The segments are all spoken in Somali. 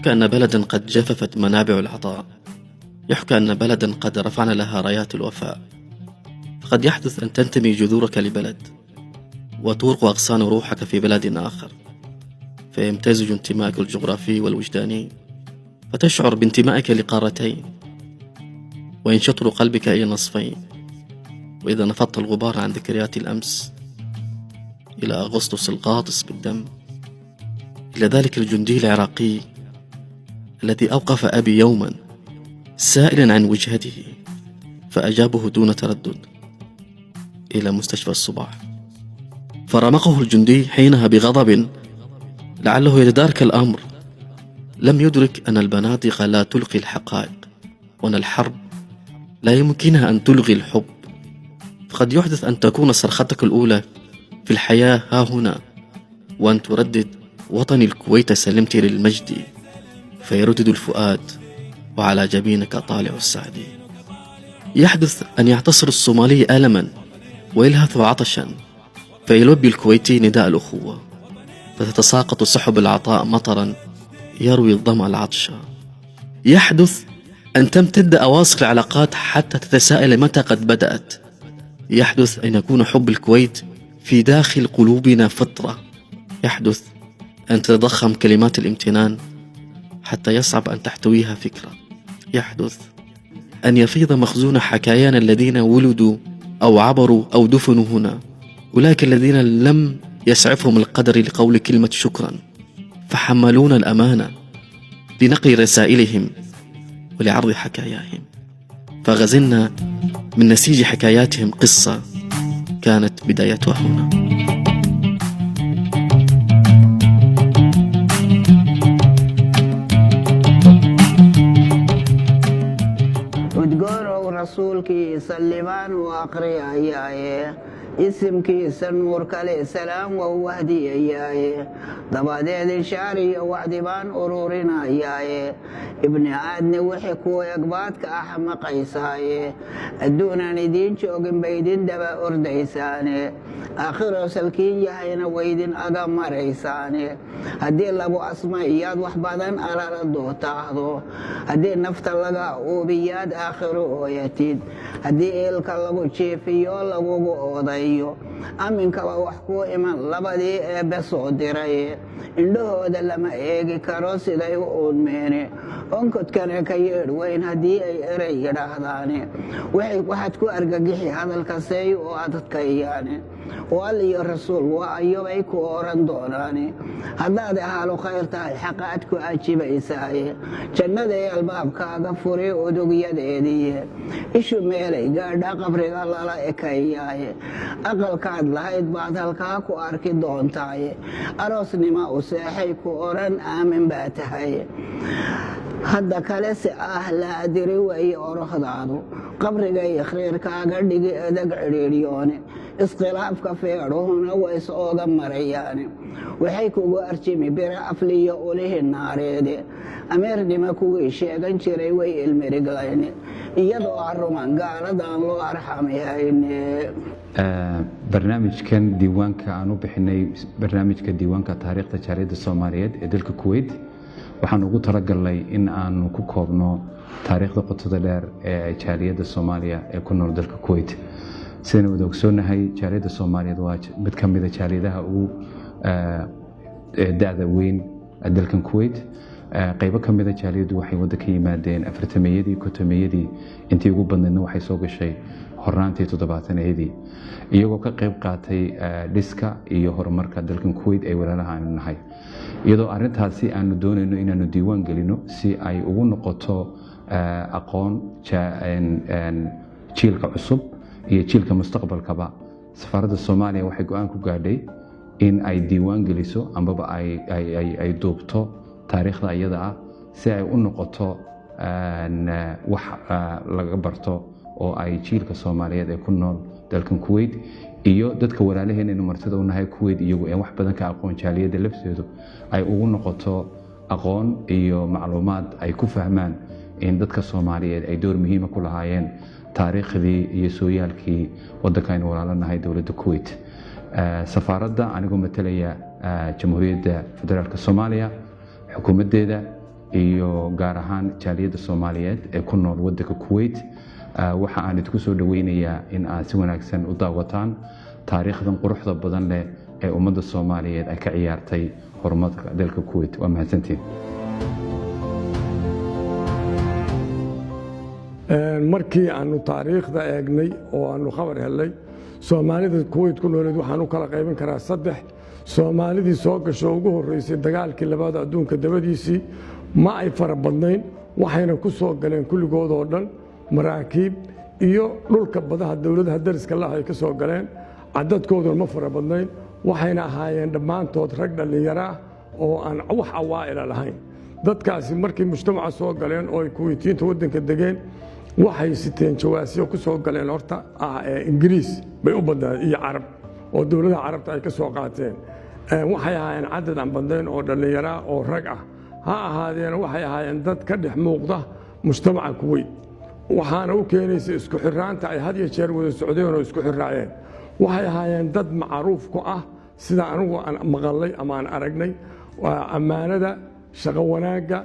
يحكى أن بلدا قد جففت منابع العطاء، يحكى أن بلدا قد رفعنا لها رايات الوفاء. فقد يحدث أن تنتمي جذورك لبلد وتورق أغصان روحك في بلد آخر، فيمتزج انتمائك الجغرافي والوجداني، فتشعر بانتمائك لقارتين، وينشطر قلبك إلى نصفين. وإذا نفضت الغبار عن ذكريات الأمس إلى أغسطس الغاطس بالدم، إلى ذلك الجندي العراقي الذي أوقف أبي يوما سائلا عن وجهته فأجابه دون تردد إلى مستشفى الصباح، فرمقه الجندي حينها بغضب لعله يتدارك الأمر. لم يدرك أن البنادق لا تلقي الحقائق، وأن الحرب لا يمكنها أن تلغي الحب. فقد يحدث أن تكون صرختك الأولى في الحياة ها هنا، وأن تردد وطني الكويت سلمت للمجد، فيردد الفؤاد وعلى جبينك طالع السعد. يحدث أن يعتصر الصومالي ألما ويلهث عطشا، فيلبي الكويتي نداء الأخوة، فتتساقط سحب العطاء مطرا يروي الظمأ العطش. يحدث أن تمتد أواصر العلاقات حتى تتساءل متى قد بدأت. يحدث أن يكون حب الكويت في داخل قلوبنا فطرة. يحدث أن تتضخم كلمات الامتنان حتى يصعب أن تحتويها فكرة. يحدث أن يفيض مخزون حكايانا الذين ولدوا أو عبروا أو دفنوا هنا، أولئك الذين لم يسعفهم القدر لقول كلمة شكرا، فحملون الأمانة لنقل رسائلهم ولعرض حكاياهم، فغزلنا من نسيج حكاياتهم قصة كانت بدايتها هنا. وتقولوا رسولك سلمان وأقري أياه اسمك سنور كلي سلام ووهدي أياه ضبادين شعري وعدبان أرورنا أياه ابن عادني وحكو يقباتك أحمق عيسايه الدونا ندين شوقن بيدين دبا أرديساني آخر سلكين يحين ويدين أقمر عيساني هدي لابو أسمائيات وحبادان على ردو تاهدو هدي نفت لغا أوبيات آخر يتيد هدي إلك لغو شيفيو لغو أوضيو أمينك وحكو إمان لبدي بسو ديري إندهو دلما إيجي كروسي دايو أولميني أنكت كان كيير وين هدي أي إري يراهداني waxaad ku argagixi hadalkaasay oo aad dadkayaane wali rasuul waa ayay ku oran doonaan hadaad ahalo khayr tahay xaq aad ku ajibaysaay jannada ee albaabkaaga furay odogiyadeedii ishu meelay gaadha qabriga lala ekayaay aqalkaad lahayd baad halkaa ku arki doontaay aroosnima u seexay ku oran aamin baa tahay hadda kale si la adiri way orohdaado qabriga iyo khreerkaaga dhigi adag ciriiriyoone iskhilaafka feeruhuna way sooga marayaan waxay kugu arjimi bira afliyo ulihi naareede ameernima kugu sheegan jiray way ilmiriglayn iyadoo aruman gaaladan loo arxamayn. barnaamijkan diiwaanka aan u bixinay barnaamijka diiwaanka taariikhda jaariyadda Soomaaliyeed ee dalka Kuwait waxaan ugu talagalnay in aanu ku koobno taariikhda qotada dheer ee jaariyadda Soomaaliya ee ku nool dalka Kuwait. sidaan wada ogsoonahay jaariyadda Soomaaliyeed waa mid ka mid ah jaariyadaha ugu da'da weyn ee dalkan Kuwait. qaybo ka mid ah jaariyaddu waxay wada ka yimaadeen afartameeyadii kotomeeyadii intii ugu badnaydna waxay soo gashay hornaantii 70-aadii iyagoo ka qayb qaatay dhiska iyo horumarka dalkan Kuwait ay walaalaha aanu nahay. iyadoo arintaasi aanu doonayno inaanu diiwaan gelino si ay ugu noqoto aqoon jiilka cusub iyo jiilka mustaqbalkaba. safaaradda Soomaaliya waxay go'aan ku gaadhay in ay diiwaan geliso ambaba ay duubto taariikhda iyada ah si ay u noqoto wax laga barto oo ay jiilka Soomaaliyeed ee ku nool dalkan Kuwait iyo dadka walaalaheena in martida u nahay Kuwait iyagu ee wax badan ka aqoon jaaliyada lafteedu ay ugu noqoto aqoon iyo macluumaad ay ku fahmaan in dadka Soomaaliyeed ay door muhiim ah ku lahaayeen taariikhdii iyo sooyaalkii waddankan walaalanahay dawladda Kuwait. safaaradda anigoo matalaya Jamhuuriyadda Federaalka Soomaaliya xukuumadeeda iyo gaar ahaan jaaliyadda Soomaaliyeed ee ku nool waddanka Kuwait waxa aan idinku soo dhaweynayaa in aad si wanaagsan u daawataan taariikhdan quruxda badan leh ee ummadda Soomaaliyeed ay ka ciyaartay horumarka dalka Kuwait. Waa mahadsantiin. markii aanu taariikhda eegnay oo aanu khabar helay Soomaalida Kuwait ku nooleed waxaan u kala qaybin karaa 3. Soomaalidii soo gasho ugu horeysay dagaalkii labaad adduunka dabadiisii ma ay fara badnayn, waxayna ku soo galeen kulligood oo dhan maraakiib iyo dhulka badaha dawladaha dariska la ay ka soo galeen. cadadkoodu ma fara badnayn, waxayna ahaayeen dhammaantood rag dhalinyaro ah oo aan wax awaa'ila lahayn. dadkaasi markii mujtamaca soo galeen oo ay Kuwaitiyiinta waddanka degeen waxay siteen jawaasiyo ku soo galeen horta Ingiriis bay u badnaayeen iyo Carab oo dawladaha Carabta ay ka soo qaateen. waxay ahaayeen cadad aan badnayn oo dhalinyaro oo rag ah, ha ahaadeen waxay ahaayeen dad ka dhex muuqda mujtamaca Kuwait, waxaana u keenaysay isku xirnaanta ay had iyo jeer wada socdeen oo isku xirraayeen. waxay ahaayeen dad macruuf ku ah sida anigu aan maqalay ama aan aragnay ammaanada, shaqo wanaagga,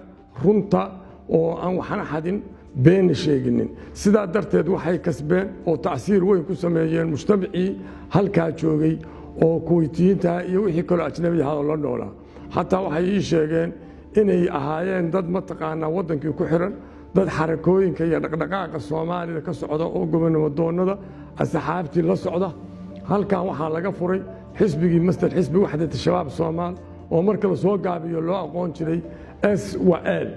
runta oo aan waxna xadin, been sheeginin. sidaa darteed waxay kasbeen oo tacsiir weyn ku sameeyeen mujtamacii halkaa joogay oo Kuwaitiyiinta iyo wixii kale ajnabi ah oo la noolaa. xataa waxay ii sheegeen inay ahaayeen dad mataqaanaa waddankii ku xiran, dad xarakooyinka iyo dhaqdhaqaaqa Soomaalida ka socda oo gobonimo doonada asxaabtii la socda. halkan waxaa laga furay xisbigii masdar xisbi waxdada shabaab Soomaal oo marka la soo gaabiyo loo aqoon jiray SWL.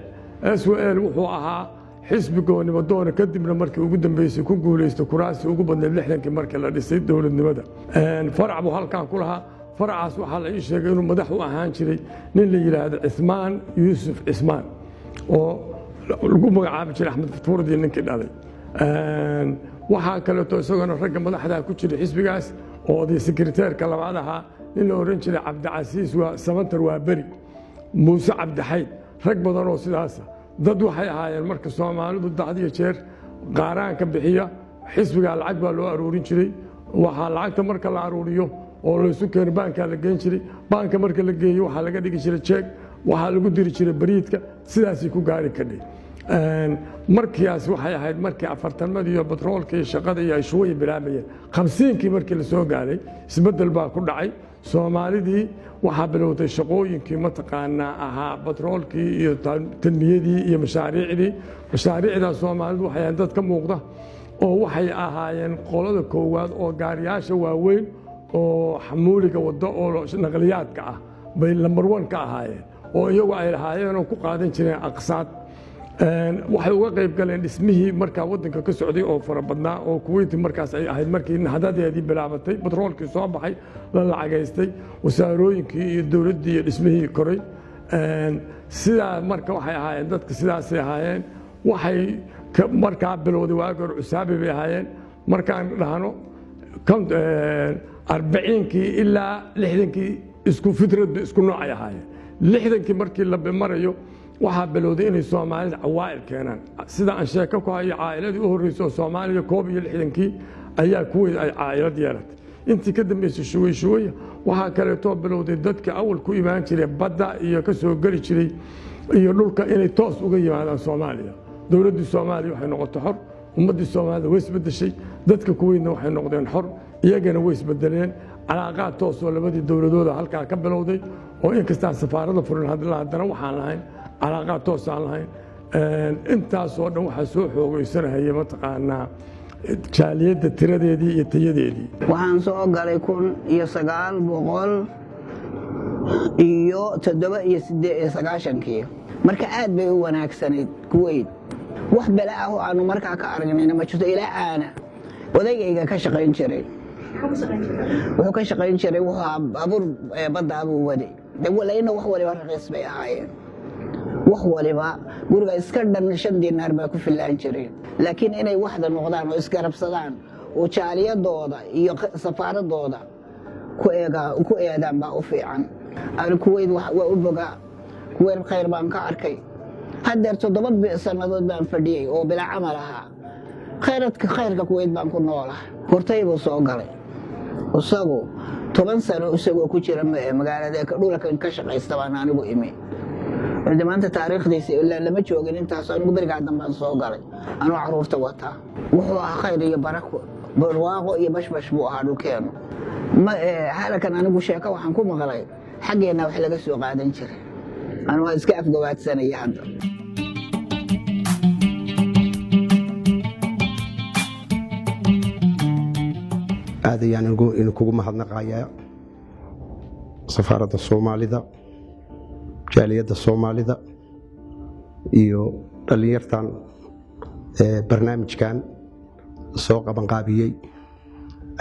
SWL wuxuu ahaa xisbi gobonimo doona kadibna markii ugu dambeysay ku guuleystay kuraasi ugu badneed 60kii markii la dhisay dawladnimada. farac buu halkan ku lahaa. faracaas waxaa la ii sheegay inuu madax u ahaan jiray nin la yiraahdo Cismaan Yuusuf Cismaan oo lagu magacaabi jiray Axmed Futuurdii ninkii dhalay. waxaa kaleeto isaguna ragga madaxda ku jiray xisbigaas oo sekreteerka labaad ahaa nin la oran jiray Cabdicasiis Samantar waa beri, Muuse Cabdixayd, rag badan oo sidaas dad waxay ahaayeen. marka Soomaalidu dacad iyo jeer qaaraan ka bixiya xisbiga lacag baa loo aruurin jiray. waxaa lacagta marka la aruuriyo oo la isu keenay baanka la geyn jiray, baanka marka la geeyo waxaa laga dhigi jiray check, waxaa lagu diri jiray bariidka, sidaasay ku gaari kadhay. markiias waxay ahayd markii 40madii iyo batroolka iyo shaqada iyo ay shuway bilaabayeen. 50kii markii la soo gaaray isbedel baa ku dhacay. Soomaalidii waxaa bilowday shaqooyinkii mataqaanaa ahaa batroolkii iyo tanmiyadii iyo mashaariicda Soomaalidu waxay ahayd dad ka muuqda oo waxay ahaayeen qolada koowaad oo gaariyaasha waaweyn oo xamuuliga wada oo naqliyaadka ah bay lambar 1 ka ahaayeen oo iyagu ay lahaayeen oo ku qaadan jireen aqsaad. waxay uga qayb galeen dhismihii markaa waddanka ka socday oo fara badnaa oo Kuwait markaas ay ahayd markii nahdadeedii bilaabatay, batroolkii soo baxay, la lacagaystay, wasaarooyinkii iyo dawladdii iyo dhismihii koray. sidaa marka waxay ahaayeen dadka sidaasay ahaayeen. waxay markaa bilowday waagor cusaabi bay ahaayeen. markaan dhahno 40kii ilaa 60kii isku fitradu isku noocay ahaayeen. 60kii markii la marayo waxaa bilowday inay Soomaalida cawaa'il keenaan. sida aan sheeko ku hayo caa'iladii u horeysay Soomaaliya 61kii ayaa Kuwait ay caa'ilad yeelatay. intii ka dambeysay shuway waxaa kaleeto bilowday dadka awal ku imaan jiray badda iyo ka soo geli jiray iyo dhulka inay toos uga yimaadaan Soomaaliya. dawladdii Soomaaliya waxay noqotay xor, ummaddii Soomaalida way isbedeshay, dadka Kuwaitna waxay noqdeen xor, iyagana way isbedeleen. calaaqaad toos oo labadii dawladooda halkaa ka bilowday oo inkastaa safaarada furan haddana waxaan lahayn calaaqaad toos aan lahayn. intaasoo dhan waxaa soo xoogaysanahaya mataqaanaa jaaliyadda tiradeedii iyo tayadeedii. waxaan soo galay 1997 marka aad bay u wanaagsanayd Kuwait. wax bala ah oo aanu markaa ka aragnayna ma jirto. ilaa aana odaygayga ka shaqayn jiray wuxuu ka shaqayn jiray baabuur badda abuu waday. dawladna wax waliba raqiis bay ahaayeen. wax waliba guriga iska dhan 5 diinaar baa ku filaan jiray. laakiin inay waxda noqdaan oo isgarabsadaan oo jaaliyadooda iyo safaaradooda ku eedaan baa u fiican. aan Kuwait waa u bogaa. Kuwait khayr baan ka arkay. haddeer 7 sanadood baan fadhiyay oo bilaa camal ahaa. khayrka Kuwait baan ku noolahay. hortaybu soo galay isagu 10 sano isagoo ku jira magaalada dhulkan ka shaqaysta baan anigu imi. wada maanta taariikhdiisa ilaa lama joogin intaas anigu bariga dambe soo galay anoo caruurta wata wuxuu ahaa khayr iyo barako barwaaqo iyo bashbash buu ahaa dhulkeenu halkan anigu sheeko waxaan ku maqlay xaggeena wax laga soo qaadan jiray anuu iska afgawaadsanaya hadda aad ayaan kugu mahadnaqayaa safaaradda Soomaalida jaaliyadda Soomaalida iyo dhalinyartan barnaamijkan soo qaban qaabiyay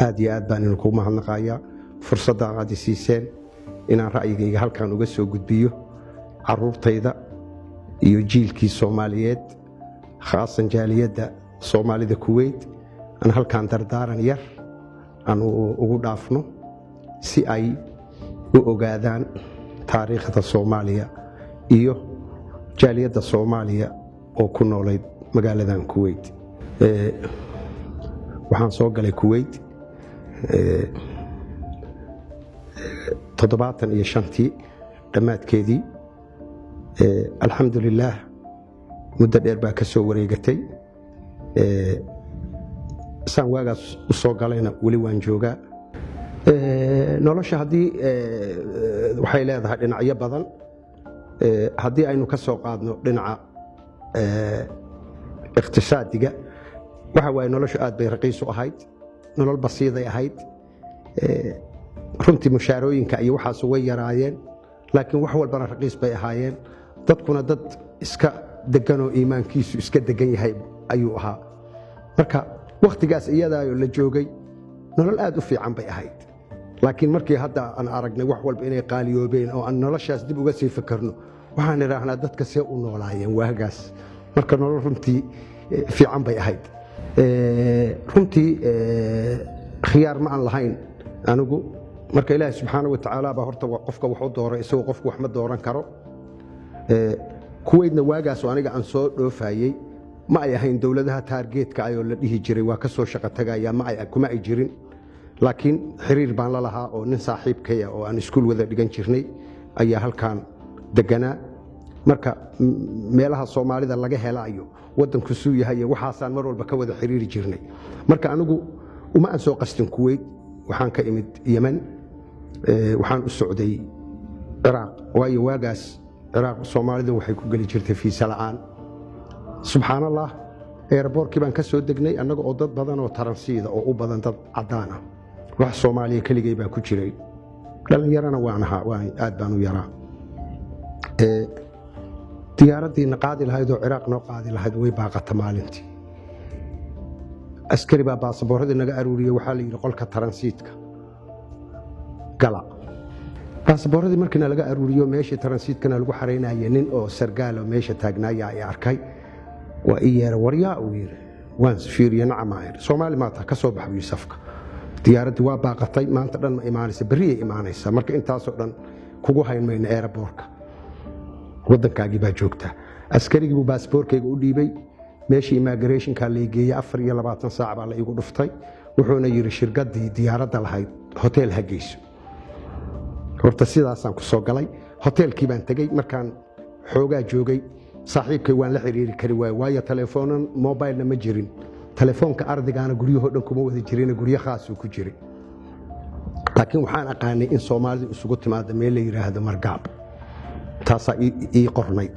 aad iyo aad baan kugu mahadnaqayaa fursadda aad siiseen inaan ra'yigayga halkan uga soo gudbiyo caruurtayda iyo jiilkii Soomaaliyeed khaasan jaaliyadda Soomaalida Kuwait aan halkan dardaaran yar aan ugu dhaafno si ay u ogaadaan taariikhda Soomaaliya iyo jaaliyadda Soomaaliya oo ku noolayd magaaladan Kuwait waxaan soo galay Kuwait 75 dhammaadkeedii alxamdulillaah muddo dheer baa ka soo wareegatay saan waagaas u soo galayna weli waan joogaa nolosha haddii waxay leedahay dhinacyo badan haddii aynu ka soo qaadno dhinaca iqtisaadiga waxa waaye noloshu aad bay raqiis u ahayd nolol basiiday ahayd runtii mushaarooyinka iyo waxaas way yaraayeen laakiin wax walbana raqiis bay ahaayeen dadkuna dad iska deganoo iimaankiisu iska degan yahay ayuu ahaa marka waqtigaas iyadaayo la joogay nolol aad u fiican bay ahayd laakiin markii hadda aan aragnay wax walba inay qaaliyoobeen oo aan noloshaas dib uga sii fikirno waxaan idhaahnaa dadka see u noolaayeen waagaas marka nolol runtii fiican bay ahayd runtii khiyaar ma aan lahayn anigu marka ilaahay subxaanahu wa tacaala baa horta qofka wax u dooray isagoo qofku wax ma dooran karo Kuwaitna waagaas oo aniga aan soo dhoofayay ma ay ahayn dawladaha taargeetka ayoo la dhihi jiray waa ka soo shaqo tagaya kuma ay jirin laakiin xiriir baan la lahaa oo nin saaxiibkaya oo aan iskuul wada dhigan jirnay ayaa halkan deganaa marka meelaha Soomaalida laga helaayo wadanku suu yahay waxaasaan mar walba ka wada xiriiri jirnay marka anigu uma aan soo qastin Kuwait waxaan ka imid Yemen waxaan u socday Iraq waayo waagaas Iraq Soomaalida waxay ku gali jirtay fiisa la'aan subxaanallah airportkii baan ka soo degnay annaga oo dad badan oo taransiida oo u badan dad cadaan ah wax Soomaaliya kaligay baa ku jiray dhalinyarana waan ahaa aad baan u yaraa diyaaraddiina qaadi lahayd oo Iraq noo qaadi lahayd way baaqata maalintii askari baa baasaboorradii naga aruuriyay waxaa la yidhi qolka taransiidka gala baasaboorradii markiina laga aruuriyo meeshii taransiidkana lagu xaraynayay nin oo sargaal oo meesha taagnaaya ay arkay waa ii yeeray waryaa uu yidhi waan fiiriye nacama yidhi Soomaali maanta ka soo baxay safka diyaaraddii waa baaqatay maanta dhan ma imaanaysa berriyay imaanaysa marka intaasoo dhan kugu hayn mayna airportka waddankaagii baa joogtaa askarigii buu baasaboorkayga u dhiibay meeshii immigrationka la geeyay 24 saac baa la igu dhuftay wuxuuna yiri shirkaddii diyaaradda lahayd hotel ha geyso horta sidaasaan ku soo galay hotelkii baan tagay markaan xoogaa joogay saaxiibkay waan la xiriiri kari waayo telefoon mobile ma jirin telefoonka ardigaana guryaha dhan kuma wada jirin guryo khaas uu ku jiray laakiin waxaan aqaanay in Soomaalidu isugu timaado meel la yiraahdo Margaab taas ii qornayd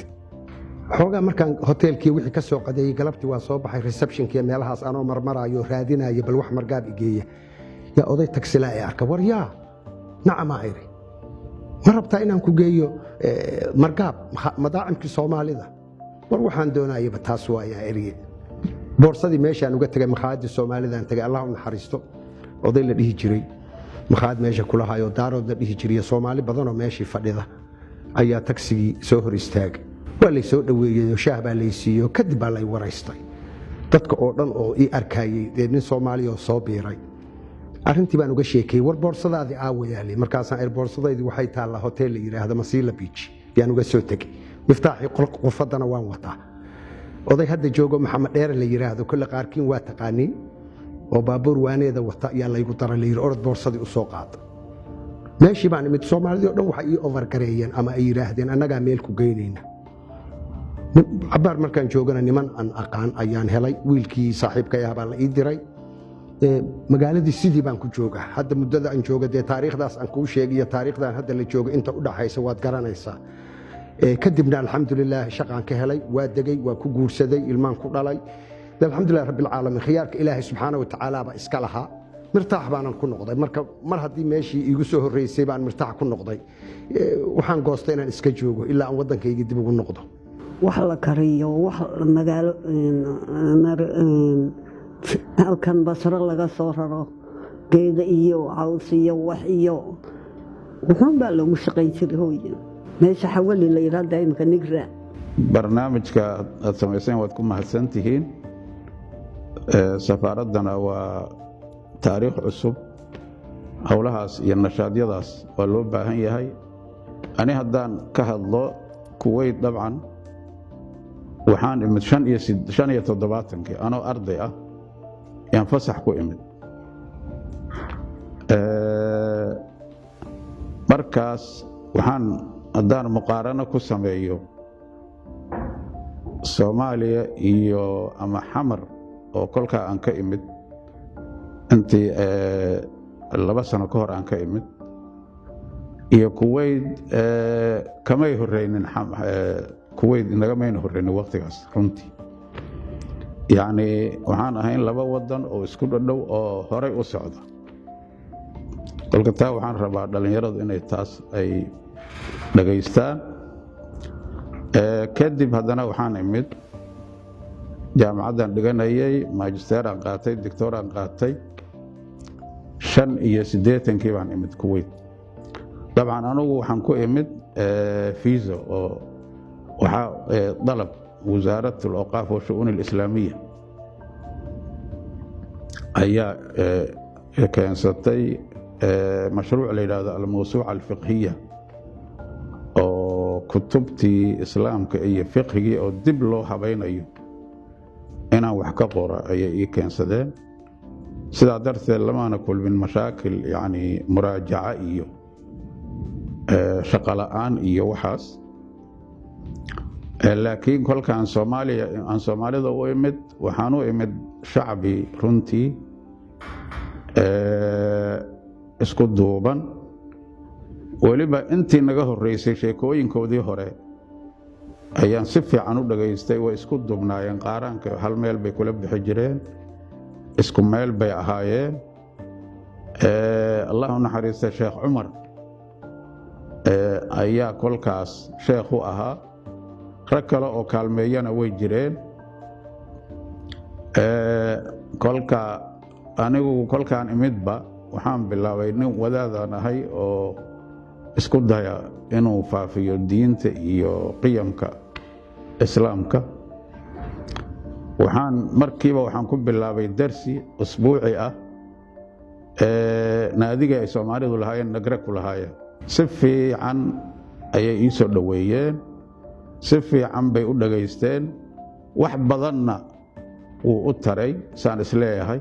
xoogaa markaan hotelkii wixii ka soo qadeeyay galabtii waa soo baxay receptionkii meelahaas anoo marmaraayo raadinayo bal wax Margaab igeeya ya oday taxila ay arka waryaa nacama ayri ma rabtaa inaan ku geeyo Margaab madaacimkii Soomaalida war waxaan doonayay taas waa ayaa eriye boorsadii meeshaan uga tagay maqaayadii Soomaalida aan tagay Allah u naxariisto oday la dhihi jiray maqaayad meesha kula hayo daarood la dhihi jiray Soomaali badan oo meeshii fadhida ayaa taxigii soo hor istaagay waa la soo dhaweeyay shaah baa la siiyo kadib baa la waraystay dadka oo dhan oo ii arkayay nin Soomaali oo soo biiray arrintii baan uga sheekay war boorsadaadii aawayaalay markaasaan airportsadaydi waxay taala hotel la yiraahdo Masila Beach yaan uga soo tagay miftaaxii qolfadana waan wataa oday hadda joogo Maxamed Dheere la yiraahdo kulli qaarkiin waa taqaaniin oo baabuur waaneeda wata yaa la igu daray la yiri orod boorsadii u soo qaad meeshii baan imid Soomaalida oo dhan waxa ii over gareeyeen ama ay yiraahdeen annaga meel ku geynayna cabaar markaan joogana niman aan aqaan ayaan helay, wiilkii saaxiibkay ah baa la ii diray. magaaladii sidii baan ku joogaa hadda muddada aan jooga, dee taariikhdaas aan kuu sheegiyo taariikhdan hadda la joogo inta u dhaxaysa waad garanaysaa. kadibna alxamdulilah shaqaan ka helay, waa degay, waa ku guursaday, ilmaan ku dhalay. alxamdulilah rabbilcaalamiin, khiyaarka ilaahay subxaana watacaala baa iska lahaa. mirtaax baanan ku noqday, marka mar haddii meeshii iigu soo horreysay baan mirtaax ku noqday, waxaan goostay inaan iska joogo ilaa aan waddankayga dib ugu noqdo. wax la kariyo, wax magaalo halkan basro laga soo raro, geeda iyo caws iyo wax iyo wuxuun baa loogu shaqayn jiray hooya. meesha xawali la yidhaahda imika nigra. barnaamijka aad samayseen waad ku mahadsantihiin. safaaraddana waa taariikh cusub, howlahaas iyo nashaadyadaas waa loo baahan yahay. ani haddaan ka hadlo kuweyt, dabcan waxaan imid 75 anoo arday ah yaan fasax ku imid. markaas waxaan haddaan muqaarano ku sameeyo Soomaaliya iyo ama xamar oo kolkaa aan ka imid intii 2 sano ka hor aan ka imid, iyo kuweyt kamay horeynin. kuweyt inagameyna horeynin waqtigaas runtii. yacni waxaan ahayn 2 wadan oo isku dhadhow oo horey u socda. kolka taa waxaan rabaa dhallinyaradu inay taas ay dhagaystaan. kadib haddana waxaan imid jaamacaddan dhiganayay, maajisteeraan qaatay, doctoraan qaatay. 85 baan imid kuweyt. dabcan anugu waxaan ku imid fiisa oo waxaa dalab wasaarat al-awqaaf wa shu'uun al-islaamiya ayaa keensatay mashruuc la yidhaahdo al-mawsuuca al-fiqhiya oo kutubtii islaamka iyo fiqhigii oo dib loo habaynayo inaan wax ka qora ayay ii keensadeen. sidaa darteed lamaana kulmin mashaakil, yani muraajaca iyo shaqo la'aan iyo waxaas. laakiin kolkaan soomaalida u imid, waxaan u imid shacbi runtii isku duuban. weliba intii naga horreysay sheekooyinkoodii hore ayaan si fiican u dhagaystay. way isku duubnaayeen, qaaraanka hal meel bay kula bixi jireen, isku meel bay ahaayeen. allah u naxariista sheekh cumar ayaa kolkaas sheekh u ahaa. rag kale oo kaalmeeyana way jireen. anigu kolkaan imidba waxaan bilaabay nin wadaadaan ahay oo isku daya inuu faafiyo diinta iyo qiyamka islaamka. markiiba waxaan ku bilaabay darsi usbuuci ah naadiga ay soomaalidu lahaayeen, nagre ku lahaayeen. si fiican ayay ii soo dhoweeyeen, si fiican bay u dhagaysteen. wax badanna wuu u taray saan isleeyahay.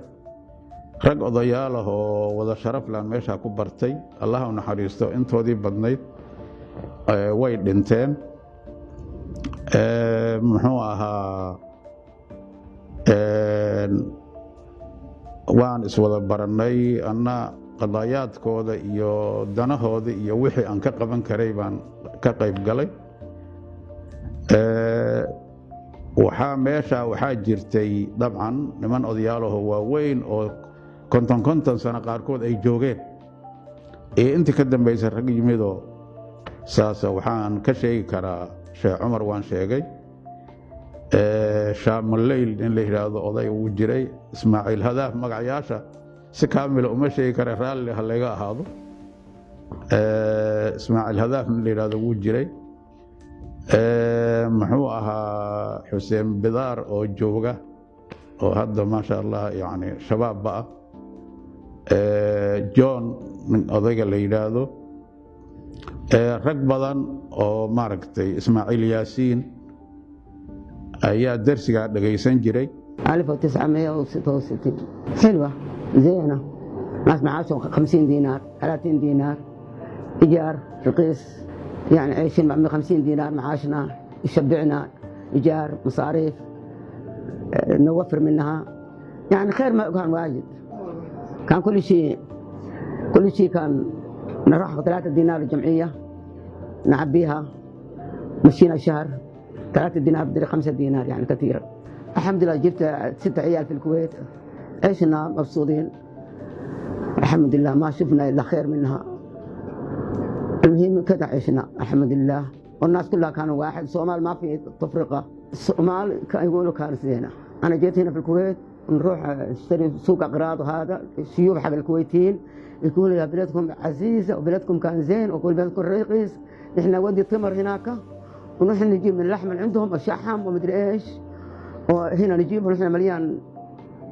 rag odayaal ah oo wada sharaflaan meeshaa ku bartay, allah u naxariisto, intoodii badnayd way dhinteen. muxuu ahaa waan iswada barannay. anna qadaayaadkooda iyo danahooda iyo wixii aan ka qaban karay baan ka qayb galay. waxaa jirtay dabcan niman odayaalaho waaweyn oo 50 sano qaarkood ay joogeen, iyo intii ka dambaysa rag yimidoo saasa. waxaan ka sheegi karaa sheekh cumar, waan sheegay. shaamaleyl in la yidhaahdo oday uu jiray. ismaaciil hadaaf, magacyaasha si kaamila uma sheegi kara, raalli ha layga ahaado. ismaaciil hadaaf in la yidhaahdo wuu jiray. muxuu ahaa xuseen bidaar oo jooga, oo hadda maasha allah yani shabaabba ah. john odayga la yidhaahdo. rag badan oo maaragtay ismaaciil yaasiin ayaa darsigaa dhagaysan jiray. 1966 حلوة زينة. ناس معاشهم 50 دينار 30 دينار إيجار رخيص، يعني عايشين ب 50 دينار معاشنا يشبعنا إيجار مصاريف نوفر منها، يعني خير ما كان واجد. كان كل شيء كان نروح ب3 دينار الجمعية نعبيها، مشينا شهر 3 دينار بدري 5 دينار، يعني كثير. الحمد لله جبت 6 عيال في الكويت، عشنا مبسوطين الحمد لله، ما شفنا إلا خير منها. المهم كذا عشنا الحمد لله، والناس كلها كانوا واحد. صومال ما في تفرقة، الصومال يقولوا كانت زينة. أنا جيت هنا في الكويت نروح نشتري سوق أغراض، وهذا الشيوخ حق الكويتيين يقولوا يا بلدكم عزيزة وبلدكم كان زين وكل بلدكم رخيص، نحن نودي التمر هناك ونحن نجيب من اللحم من عندهم الشحم ومدري ايش، وهنا نجيب ونحن مليان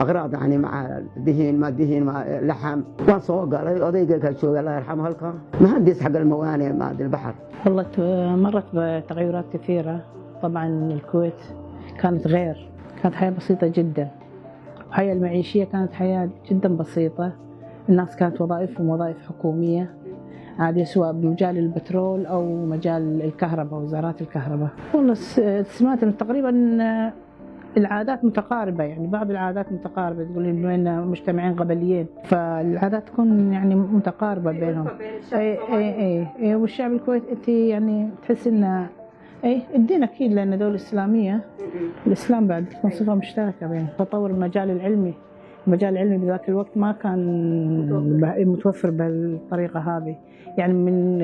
أغراض يعني مع دهين ما دهين مع لحم. وسوق أضيق الشوق الله يرحمه هلكا مهندس حق الموانئ مع البحر. والله مرت بتغيرات كثيرة. طبعا الكويت كانت حياة بسيطة جدا، الحياة المعيشية كانت حياة جدا بسيطة. الناس كانت وظائفهم وظائف حكومية عادية، سواء بمجال البترول أو مجال الكهرباء، وزارات الكهرباء. والله سمعت إن تقريبا العادات متقاربة، يعني بعض العادات متقاربة، تقول إنه إحنا مجتمعين قبليين، فالعادات تكون يعني متقاربة بينهم. أي والشعب الكويتي يعني تحس إنه الدين أكيد، لأن دولة إسلامية، الإسلام بعد تكون صفة مشتركة بين تطور المجال العلمي بذاك الوقت ما كان متوفر بهالطريقة هذه. يعني من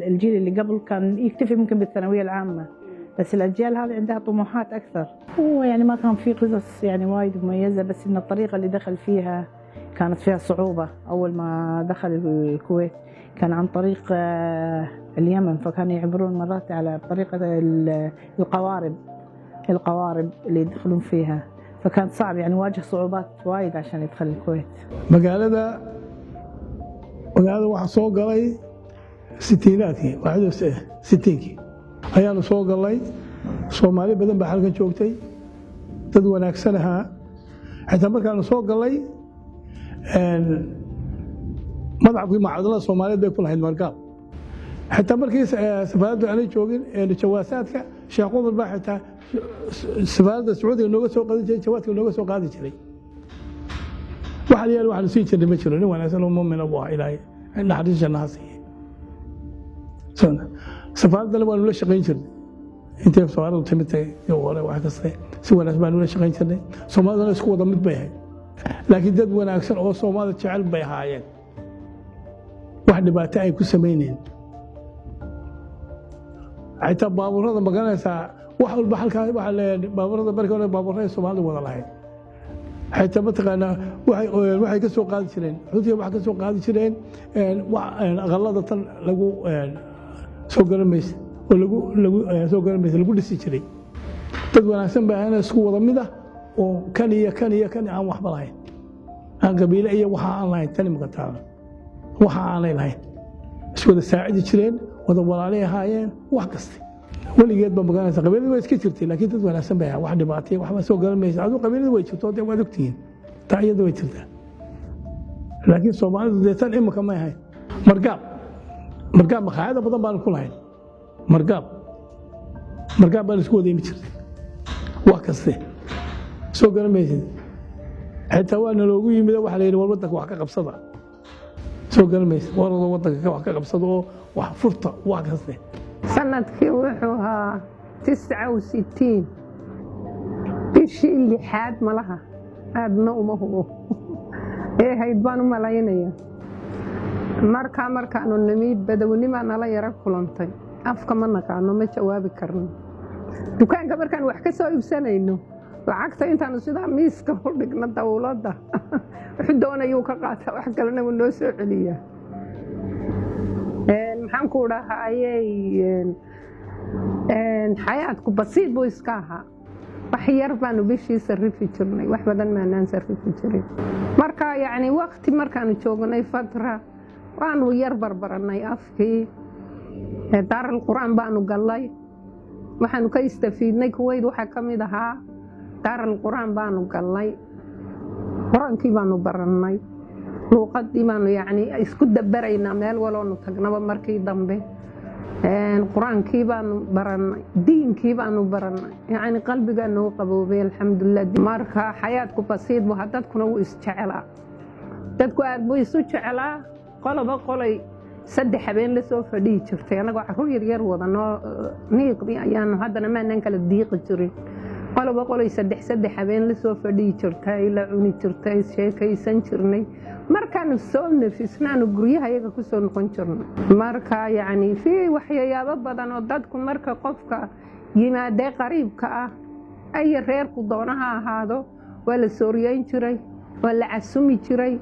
الجيل اللي قبل كان يكتفي ممكن بالثانوية العامة، بس الأجيال هذه عندها طموحات أكثر. هو يعني ما كان في قصص يعني وايد مميزة، بس إن الطريقة اللي دخل فيها كانت فيها صعوبة. أول ما دخل الكويت كان عن طريق اليمن، فكانوا يعبرون مرات على طريقة القوارب اللي يدخلون فيها، فكان صعب يعني واجه صعوبات وايد عشان يدخل الكويت. magaalada waxaa soo galay sitiinaadkii 61 ayaanu soo galay. Soomaali badan baa halkan joogtay, dad wanaagsan ahaa. xitaa markaanu soo galay madacabkii macadalada Soomaaliyeed bay ku lahayd markaab. xitaa markii safaaraddu aanay joogin jawaasaadka Sheekh Umar baa xitaa safaaradda Sacuudiga nooga soo qaadi jiray, jawaadka nooga soo qaadi jiray. waxaan sii jirnay ma jiro, nin wanaagsan oo muumin ah Ilaahay naxariis jannaha siiyo. safaaradda waanu la shaqayn jirnay intay safaaraddu timitay iyo hore wax kasta si wanaagsan baanu la shaqayn jirnay. Soomaalidana isku wada mid bay ahayd, laakiin dad wanaagsan oo Soomaalida jecel bay ahaayeen, wax dhibaato ay ku sameeyeen. xitaa baabuurada magaranaysaa wax walba halkaa waxa leeyahay baabuurada markii hore baabuurada Soomaalidu wada lahayd. xitaa mataqaanaa waxay ka soo qaadi jireen xuduudka, wax ka soo qaadi jireen aqalada tan lagu soo garamaysa oo lagu dhisi jiray. dad wanaagsan baa ana isku wada mid ah oo kan aan waxba lahayn, aan qabiile iyo waxa aan lahayn, tani maqataan waxa aanay lahayn, isku wada saacidi jireen, wada walaalay ahaayeen, wax kasta. weligeed ba magaranaysa qabiiladu way iska jirtay, laakiin dad wanaagsan baa wax dhibaatay waxba soo garamaysa. aduu qabiiladu way jirto, dad waad ogtihiin taa iyadu way jirtaa, laakiin Soomaalidu deetan imika ma ahayn. markaab maqaayada badan baan ku lahayn, markaab baan isku wada imi jirtay, wax kaste soo garamaysa. xitaa waa naloogu yimid waxa la yidhi war waddanka wax ka qabsada, soo garamaysa war waddanka wax ka qabsada oo wax furta wax kaste. sanadkii wuxuu ahaa 69 bishii 6 malaha, aadna uma hubo hayd baan u malaynaya. markaanu nimid badawnima nala yara kulantay, afka ma naqaano, ma jawaabi karno. dukaanka markaan wax ka soo iibsanayno, lacagta intaanu sidaa miiska u dhigno dawladda wuxuu doonayuu ka qaataa, wax kalena wuu noo soo celiyaa. maxaan ku dhahayay xayaadku basiid buu iska ahaa, wax yar baanu bishii sarrifi jirnay, wax badan maanaan sarrifi jirin. marka yacni waqti markaanu joognay fatra waanu yar barbaranay afkii. daaral qur'aan baanu gallay, waxaanu ka istafiidnay Kuwait, waxaa ka mid ahaa daaral qur'aan baanu gallay, qur'aankii baanu barannay, luuqadii baanu yacni isku dabaraynaa meel waloonu tagnaba. markii dambe qur-aankii baanu barannay diinkii baanu barannay yacni qalbigaa noo qaboobay alxamdulilah. marka xayaadku basiid bu dadkuna wuu isjecelaa, dadku aad buu isu jecelaa. qoloba qolay 3 habeen la soo fadhiyi jirtay anagoo carruur yaryar wadanoo niiqdii ayaanu haddana maanan kala diiqi jirin. qoloba qolay 3 habeen la soo fadhiyi jirtay, la cuni jirtay, sheekaysan jirnay. markaanu soo nafisnaanu guryaha iyaga ku soo noqon jirnay. marka yacni fii waxyaabo badan oo dadku marka qofka yimaadee qariibka ah ay reerku doonaha ahaado waa la sooriyeyn jiray, waa la casumi jiray,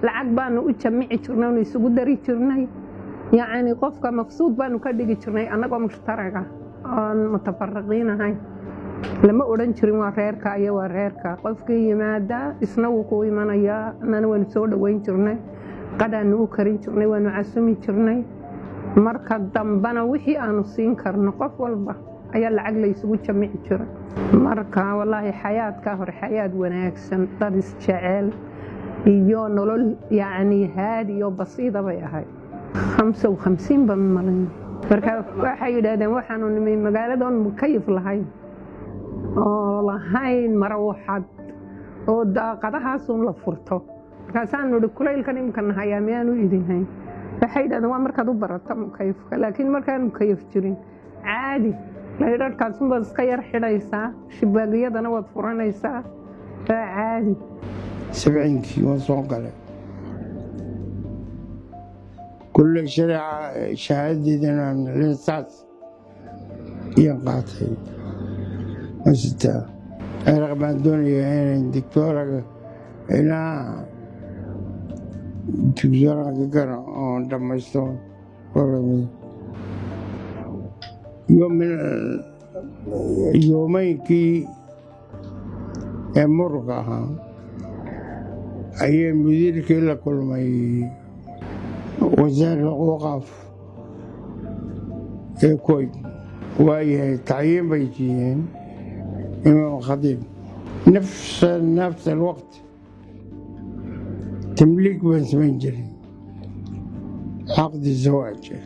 lacag baanu u jamici jirnay oonu isugu dari jirnay. yacni qofka maqsuud baanu ka dhigi jirnay annagoo mushtaraga oon mutafariqiin ahayn. lama odhan jirin waa reerka iyo waa reerka. qofkii yimaada isna wuu ku imanayaa, annana waanu soo dhoweyn jirnay, qadaanu u karin jirnay, waanu casumi jirnay. marka dambana wixii aanu siin karno qof walba ayaa lacag la isugu jamici jiray. marka wallaahi xayaadka hore xayaad wanaagsan, dad isjecel iyo nolol yacni haadi iyo basiida bay ahayd. 55 baan malin. marka waxay yidhaahdeen waxaanu nimay magaaladoon mukayif lahayn oo lahayn marawaxad oo daaqadahaasun la furto. markaasaanu idhi kulaylkan imika nahayaa miyaanu idinhayn. waxay yidhahdeen waa markaad u barato mukayifka, laakiin markaan mukayif jirin caadi laydharhkaasunbaad iska yar xidhaysaa, shibaagiyadana waad furanaysaa, waa caadi. 70 waan soo galay kulle shareeca shahaadadeedana lisaas iyo qaatay mastaa ciraaq baan doonayaa inaan doctooraga ilaa doctooraga ka garo oo dhammaysto yoomeynkii ee muruqa ahaa ayay mudiirkii la kulmay wasaar alawqaaf ee Kuwait. waayahay tacyiin bay siiyeen imaam khadiib. nafs alwaqt tamliik baan samayn jiray, caqdi zawaaja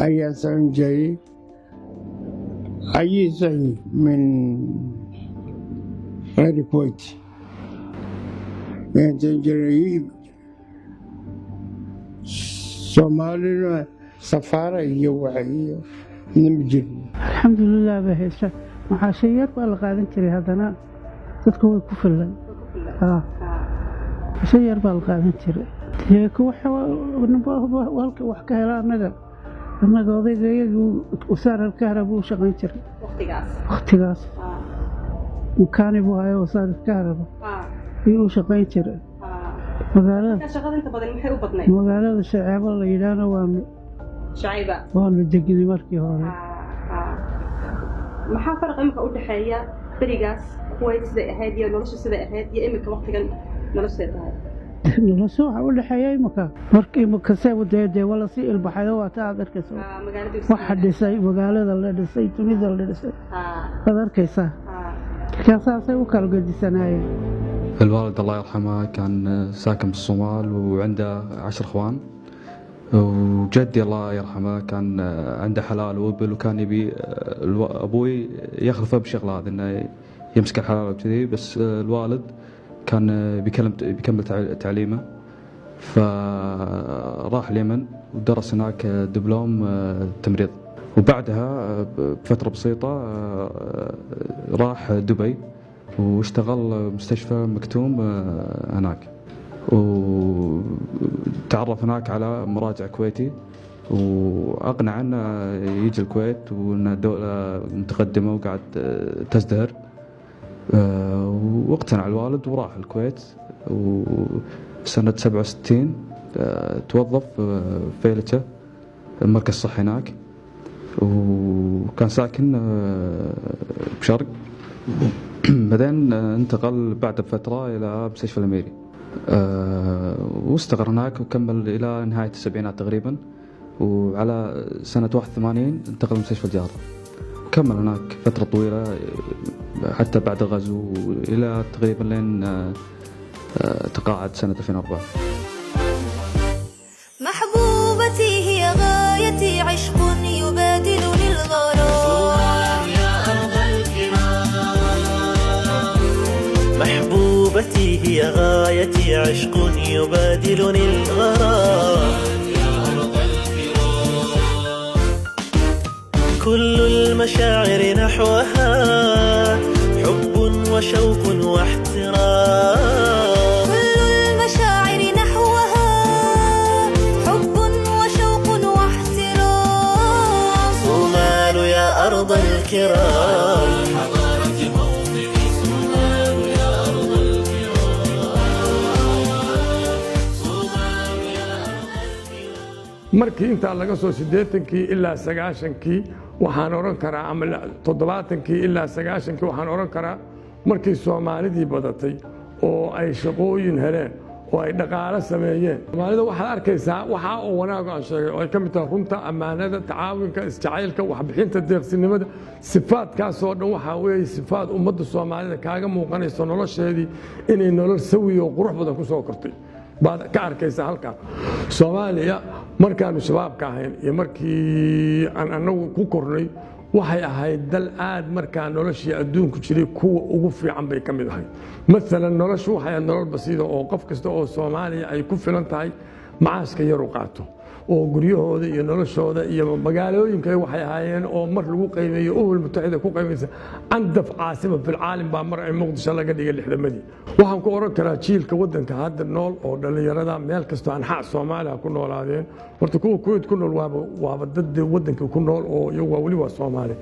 ayaan samayn jiray. عيسى من غير كويت من تنجريب صومالنا سفارة يوعية نمجر. الحمد لله بهيسة محاشيات والغادن تري هذانا تدكو كفلا شير بالغادن تري هيك وحكى لا نقل أنا قاضي وصار الكهرباء وشغل جري وقتقاس وكان يبغى وصار الكهرباء وشغل جري مقالة الشعب الله يلانا وامي شعيبة وامي دقني مركي هون maxaa farq imika u dhaxeeya barigaas Kuwait sida ahayd iyo nolosha sida ahayd iyo imika waqtigan nolosha tahay nolosha waxa u dhaxeeya imika markii saawdeed wala si ilbaxayo waa taad arkayso waxa dhisay magaalada la dhisay dunida la dhisay taad arkaysa kaasay u kala gadisanayeen. الوالد الله يرحمه كان ساكن بالصومال وعنده 10 اخوان، وجدي الله يرحمه كان عنده حلال وابل وكان يبي ابوي يخلفه بشغله هذا انه يمسك الحلال وكذي، بس الوالد كان بيكمل تعليمه فراح اليمن ودرس هناك دبلوم تمريض، وبعدها بفتره بسيطه راح دبي واشتغل مستشفى مكتوم هناك، وتعرف هناك على مراجع كويتي وأقنع أنه يجي الكويت وأنها دولة متقدمة وقاعد تزدهر، واقتنع الوالد وراح الكويت. وسنة 67 توظف في فيلته المركز الصحي هناك، وكان ساكن بشرق، بعدين انتقل بعد بفترة إلى مستشفى الأميري، واستقر هناك وكمل إلى نهاية السبعينات تقريبا، وعلى سنة 81 انتقل لمستشفى الجارة، كمل هناك فترة طويلة حتى بعد الغزو إلى تقريبا لين تقاعد سنة 2004. محبوبتي هي غايتي عشق محبتي هي غايتي عشق يبادلني الغرام كل المشاعر نحوها حب وشوق واحترام كل المشاعر نحوها حب وشوق واحترام صومال يا أرض الكرام markii inta laga soo 80kii ilaa 90kii waxaan oran karaa ama 70kii ilaa 90kii waxaan oran karaa markii Soomaalidii badatay oo ay shaqooyin heleen oo ay dhaqaale sameeyeen Soomaalida waxa arkaysaa waxa oo wanaag aan sheegay oo ay ka mid tahay runta amaanada tacaawinka isjacaylka wax bixinta deeqsinimada sifaadkaas oo dhan waxa weeye sifaad ummadda Soomaalida kaaga muuqanayso nolosheedii inay nolol sawi oo qurux badan ku soo kortay baad ka arkaysaa halka Soomaaliya markaanu shabaabka ahayn iyo markii aan anagu ku kornay waxay ahayd dal aad markaa noloshii adduunku jiray kuwa ugu fiican bay ka mid ahayd مثلا noloshu waxay ahayd nolol basiida oo qof kasta oo Soomaaliya ay ku filan tahay macaaska yar u qaato oo guryahooda iyo noloshooda iyo magaalooyinka waxay ahaayeen oo mar lagu qiimeeyo umul mutaxida ku qiimeeyay andaf caasima fil caalam baa mar ay Muqdisho laga dhigay lixdamadii waxaan ku oran karaa jiilka wadanka hadda nool oo dhalinyarada meel kasta aan xaq Soomaaliya ku noolaadeen horta kuwa Kuwait ku nool waaba dad wadanka ku nool oo iyagu wali waa Soomaali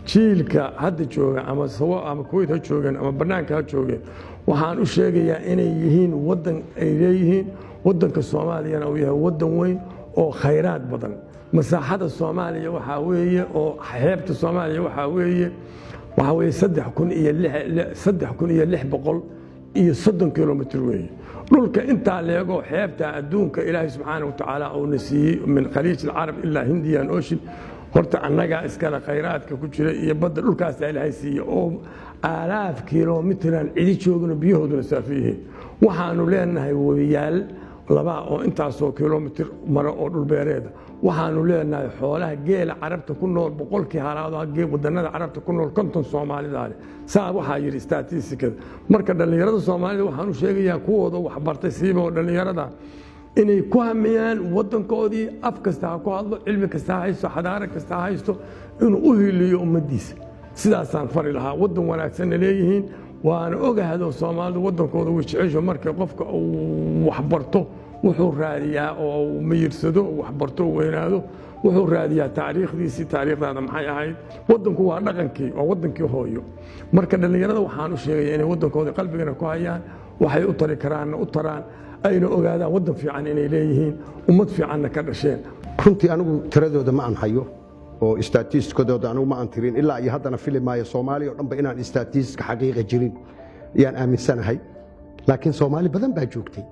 jiilka hadda jooga ama sawa ama Kuwait ha joogan ama banaanka ha joogeen waxaan u sheegayaa inay yihiin wadan ay leeyihiin wadanka Soomaaliyana uu yahay wadan weyn oo khayraad badan masaaxada Soomaaliya waxa weeye oo xeebta Soomaaliya waxa weeye 3600 kilomitir weeye dhulka inta leego xeebta adduunka Ilaahay subhanahu wa ta'ala oo nasiiyay min khaliij al-arab ila Indian Ocean horta annaga iskala khayraadka ku jira iyo badda dhulkaas Ilaahay siiyay oo aalaaf kilomitran cidi joogno biyahooduna saafiyihiin waxaanu leenahay wabiyaal laba oo intaasoo kilomitir mara oo dhul beereeda waxaanu leenahay xoolaha geela carabta ku nool boqolkii halaadaha wadanada carabta ku nool 50 Soomaalida saa waxa yiri statistikada marka dhalinyarada Soomaalida waxaanu sheegayaa kuwooda wax bartay siiba oo dhalinyarada inay ku hamiyaan wadankoodii af kasta ku hadlo cilmi kasta haysto xadaara kasta haysto inuu u hiliyo ummadiisa sidaasaan fari lahaa wadan wanaagsan leeyihiin waana ogahay Soomaalidu wadankooda uu jecesho markay qofka uu wax barto wuxuu raadiyaa oo miyirsado wax barto weynaado wuxuu raadiyaa taariikhdaada maxay ahayd wadanku waa dhaqankii oo wadankii hooyo marka dhalinyarada waxaan u sheegay inay wadankooda qalbigana ku hayaan waxay u tari karaan u taraan ayna ogaadaan wadan fiican inay leeyihiin ummad fiicanna ka dhasheen runtii anigu tiradooda ma aan hayo oo statistikadooda anigu ma aan tirin ilaa iyo haddana filimaayo Soomaaliya oo dhanba inaan statistika xaqiiqa jirin yaan aaminsanahay laakiin Soomaali badan baa joogtay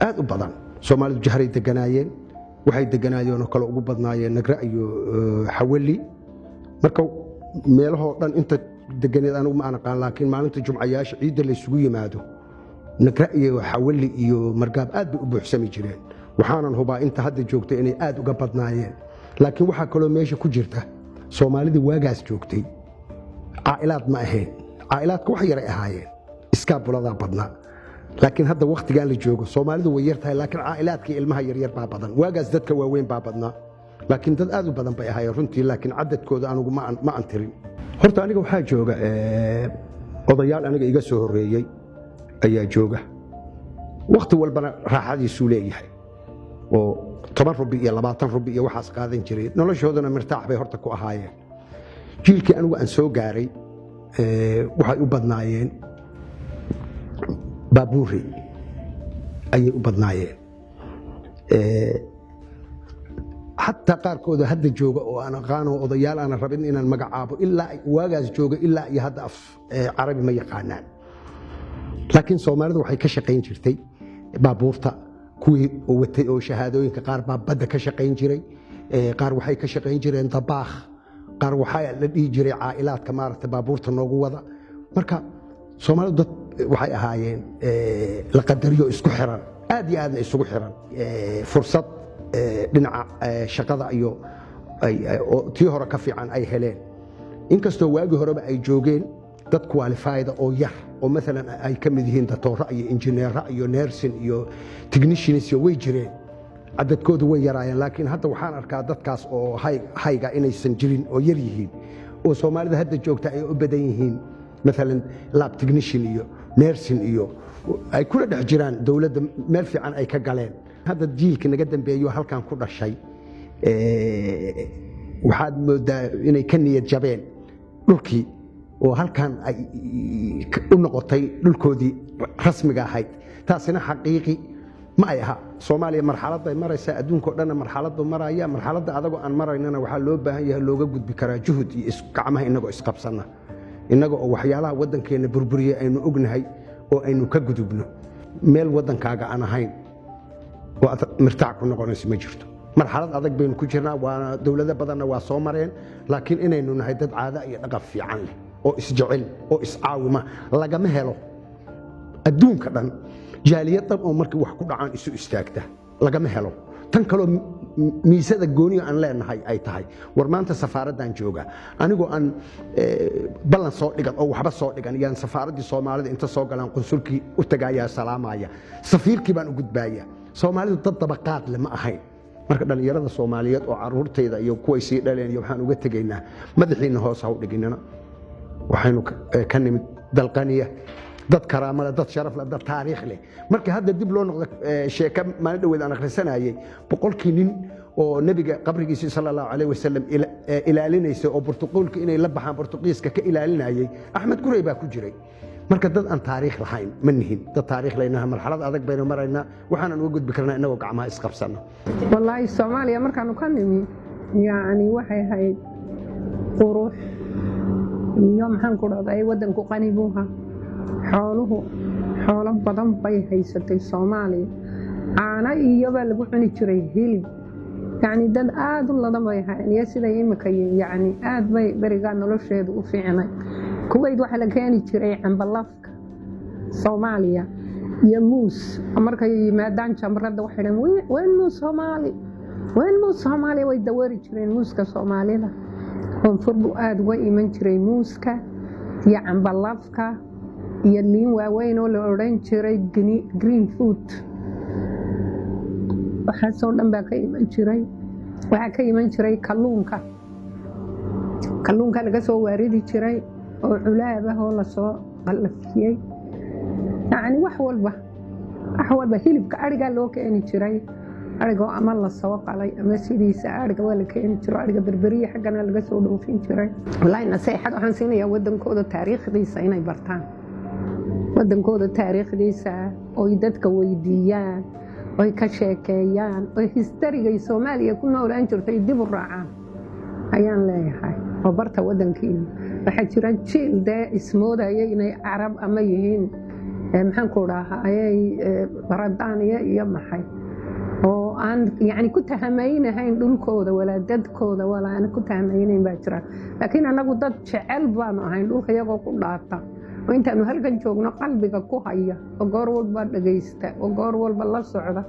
aad u badan Soomaalidu jahray deganaayeen waxay deganaayeen oo kale ugu badnaayeen Nagra iyo Xawali marka meelaha dhan inta deganeed anigu ma aan aqaan laakiin maalinta Jumcayaasha ciidda la isugu yimaado Nagra iyo Xawali iyo Margaab aad bay u buuxsami jireen waxaanan hubaa inta hadda joogtay inay aad uga badnaayeen laakiin waxa kale oo meesha ku jirta Soomaalida waagaas joogtay caa'ilaad ma ahayn caa'ilaadku wax yar ay ahaayeen iskaabulada badnaa laakiin hadda waqtigan la joogo Soomaalidu way yartahay laakiin caa'ilaadkii ilmaha yar yar baa badan waagaas dadka waaweyn baa badnaa laakiin dad aad u badan bay ahaayeen runtii laakiin cadadkooda anigu ma aan tirin horta aniga waxaa jooga odayaal aniga iga soo horeeyay ayaa jooga waqti walbana raaxadiisu leeyahay oo 10 rubi iyo 20 rubi iyo waxaas qaadan jiray noloshoodana mirtaax bay horta ku ahaayeen jiilkii anigu aan soo gaaray waxay u badnaayeen baabuuri ayay u badnaayeen حتى قاركود هذا جوجا وأنا قانو وضيال أنا ربنا إن المجعاب إلا واجز جوجا إلا يهدف عربي ما يقانان لكن سومرد وحي كشقين جرتي بابورتا كوي وشهادوين كقار باب بدا كشقين جري قار وحي كشقين جري انت باخ قار وحي الذي جري عائلات كمارة بابورتا نوغو وضع مركا سومرد وحي أهايين لقدريو اسكو حران آدي آدنا اسكو حران فرصة dhinaca shaqada iyo tii hore ka fiican ay heleen inkastoo waagi horeba ay joogeen dad qualified oo yar oo maalan ay ka mid yihiin doctor iyo engineer iyo nursing iyo technicians way jireen cadadkoodu way yaraayeen laakiin hadda waxaan arkaa dadkaas oo hayga inaysan jirin oo yar yihiin oo Soomaalida hadda joogta ay u badan yihiin maalan lab technician iyo nursing iyo ay kula dhex jiraan dawladda meel fiican ay ka galeen hadda jiilka naga dambeeyo halkan ku dhashay waxaad moodaa inay ka niyad jabeen dhulkii oo halkan ay u noqotay dhulkoodii rasmiga ahayd taasina xaqiiqi ma ay aha Soomaaliya marxalad ay maraysaa adduunka oo dhan marxaladu maraya marxaladda adagoo aan maraynana waxa loo baahan yahay looga gudbi karaa juhud iyo gacmaha inagoo isqabsana inagoo waxyaalaha wadankeena burburiye aynu ognahay oo aynu ka gudubno meel wadankaaga aan ahayn oo aad martaac ku noqonayso ma jirto marxalad adag baynu ku jirnaa waa dawlado badanna waa soo mareen laakiin inaynu nahay dad caado iyo dhaqan fiican leh oo isjecel oo iscaawima lagama helo adduunka dhan jaaliyad dhan oo markii wax ku dhacaan isu istaagta lagama helo tan kaloo miisada gooniga aan leenahay ay tahay war maanta safaaradan jooga anigoo aan ballan soo dhigan oo waxba soo dhigan yaan safaaradii Soomaalida inta soo galaan qunsulkii u tagaaya salaamaya safiirkii baan u gudbaaya Soomaalidu dad dabaqaad leh ma ahayn marka dhalinyarada Soomaaliyeed oo caruurtayda iyo kuway sii dhaleen iyo waxaan uga tageynaa madaxiina hoos ha u dhiginana waxaynu ka nimid dalqaniya dad karaamo leh dad sharaf leh dad taariikh leh marka hadda dib loo noqdo sheeka maalin dhaweed aan akhrisanayay boqolkii nin oo nabiga qabrigiisa sallallahu alayhi wasallam ilaalinaysa oo Portugalka inay la baxaan Portugiiska ka ilaalinayay Axmed Gurey baa ku jiray marka dad aan taariikh lahayn ma nihin dad taariikh leenahay marxalad adag baynu maraynaa waxaan uga gudbi karnaa inagoo gacmaha isqabsano wallahi Soomaaliya markaanu ka nimi yaani waxay ahayd qurux iyo maxaan ku dhahday wadanku qani buu ahaa xoolo badan bay haysatay Soomaaliya caana iyaba lagu cuni jiray hilib yani dad aad u ladan bay ahaayeen iyo sida imika yani aad bay bariga nolosheedu u fiicnay Kuwait waxa la keeni jiray cambalafka Soomaaliya iyo muus markay yimaadaan jamrada waxay dhahaan ween muus Soomaali way daweeri jireen muuska Soomaalida koonfurdu aad way iman jiray muuska iyo cambalafka iyo liin waaweyn oo la oran jiray green food waxa soo dhan baa ka iman jiray waxa ka iman jiray kalluunka laga soo waaridi jiray oo culaab ah oo la soo qalafiyay yani wax walba hilibka ariga loo keeni jiray ariga ama la soo qalay ama sidiisa ariga waa la keeni jiray ariga berberiya xaggana laga soo dhoofin jiray wallahi nasiixad waxaan siinayaa wadankooda taariikhdiisa inay bartaan wadankooda taariikhdiisa oo dadka weydiiyaan oo ka sheekeeyaan oo historiga Soomaaliya ku noolaan jirtay dib u raacaan ayaan leeyahay oo barta wadankiina waxa jira jiilda ismoodaya inay Arab ama yihiin maxaan ku dhahay Baradaaniya iyo maxay oo aan yani ku tahamaynahayn dhulkooda wala dadkooda wala aan ku tahamaynayn baa jira laakiin anagu dad jecel baan ahayn dhulka iyagoo ku dhaata intaanu halkan joogno qalbiga ku haya oo goor walba dhageysta oo goor walba la socda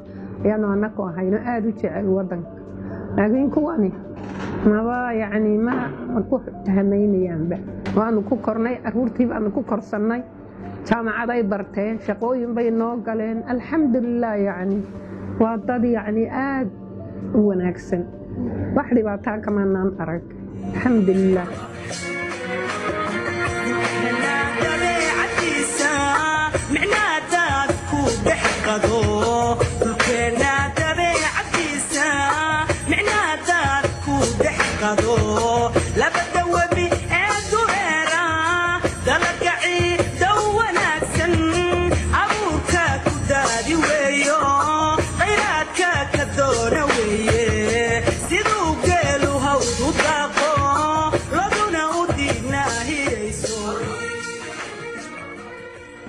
ayaanu anagu ahayno aad u jecel wadanka laakiin kuwani maba yani ma ku tahamaynayaanba waanu ku kornay aruurtii baanu ku korsanay jaamacad ay barteen shaqooyin bay noo galeen alxamdulillah yani waa dad yani aad u wanaagsan wax dhibaataa kamanaan arag alxamdulillah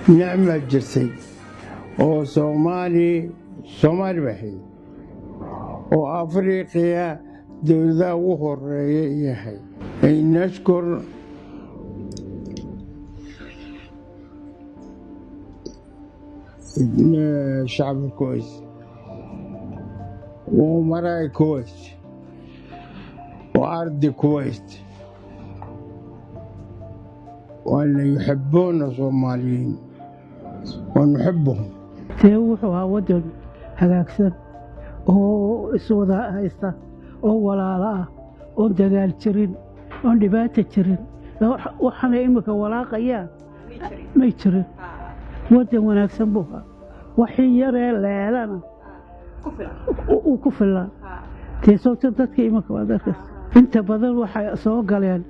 نعمة جرسي oo Soomaali waxay oo Afriqiya dawladda ugu horeeyay yahay ay nashkur شعب الكويت ومراء الكويت وأرض الكويت وأن يحبون الصوماليين ونحبهم. wuxuu ahaa wadan hagaagsan oo iswada haysta oo walaalo ah oo dagaal jirin oo dhibaato jirin waxana imika walaaqaya ma jirin wadan wanaagsan buu ahaa wixii yaree leelana ku filan teesoo dadka imika wadarkas inta badan waxay soo galeen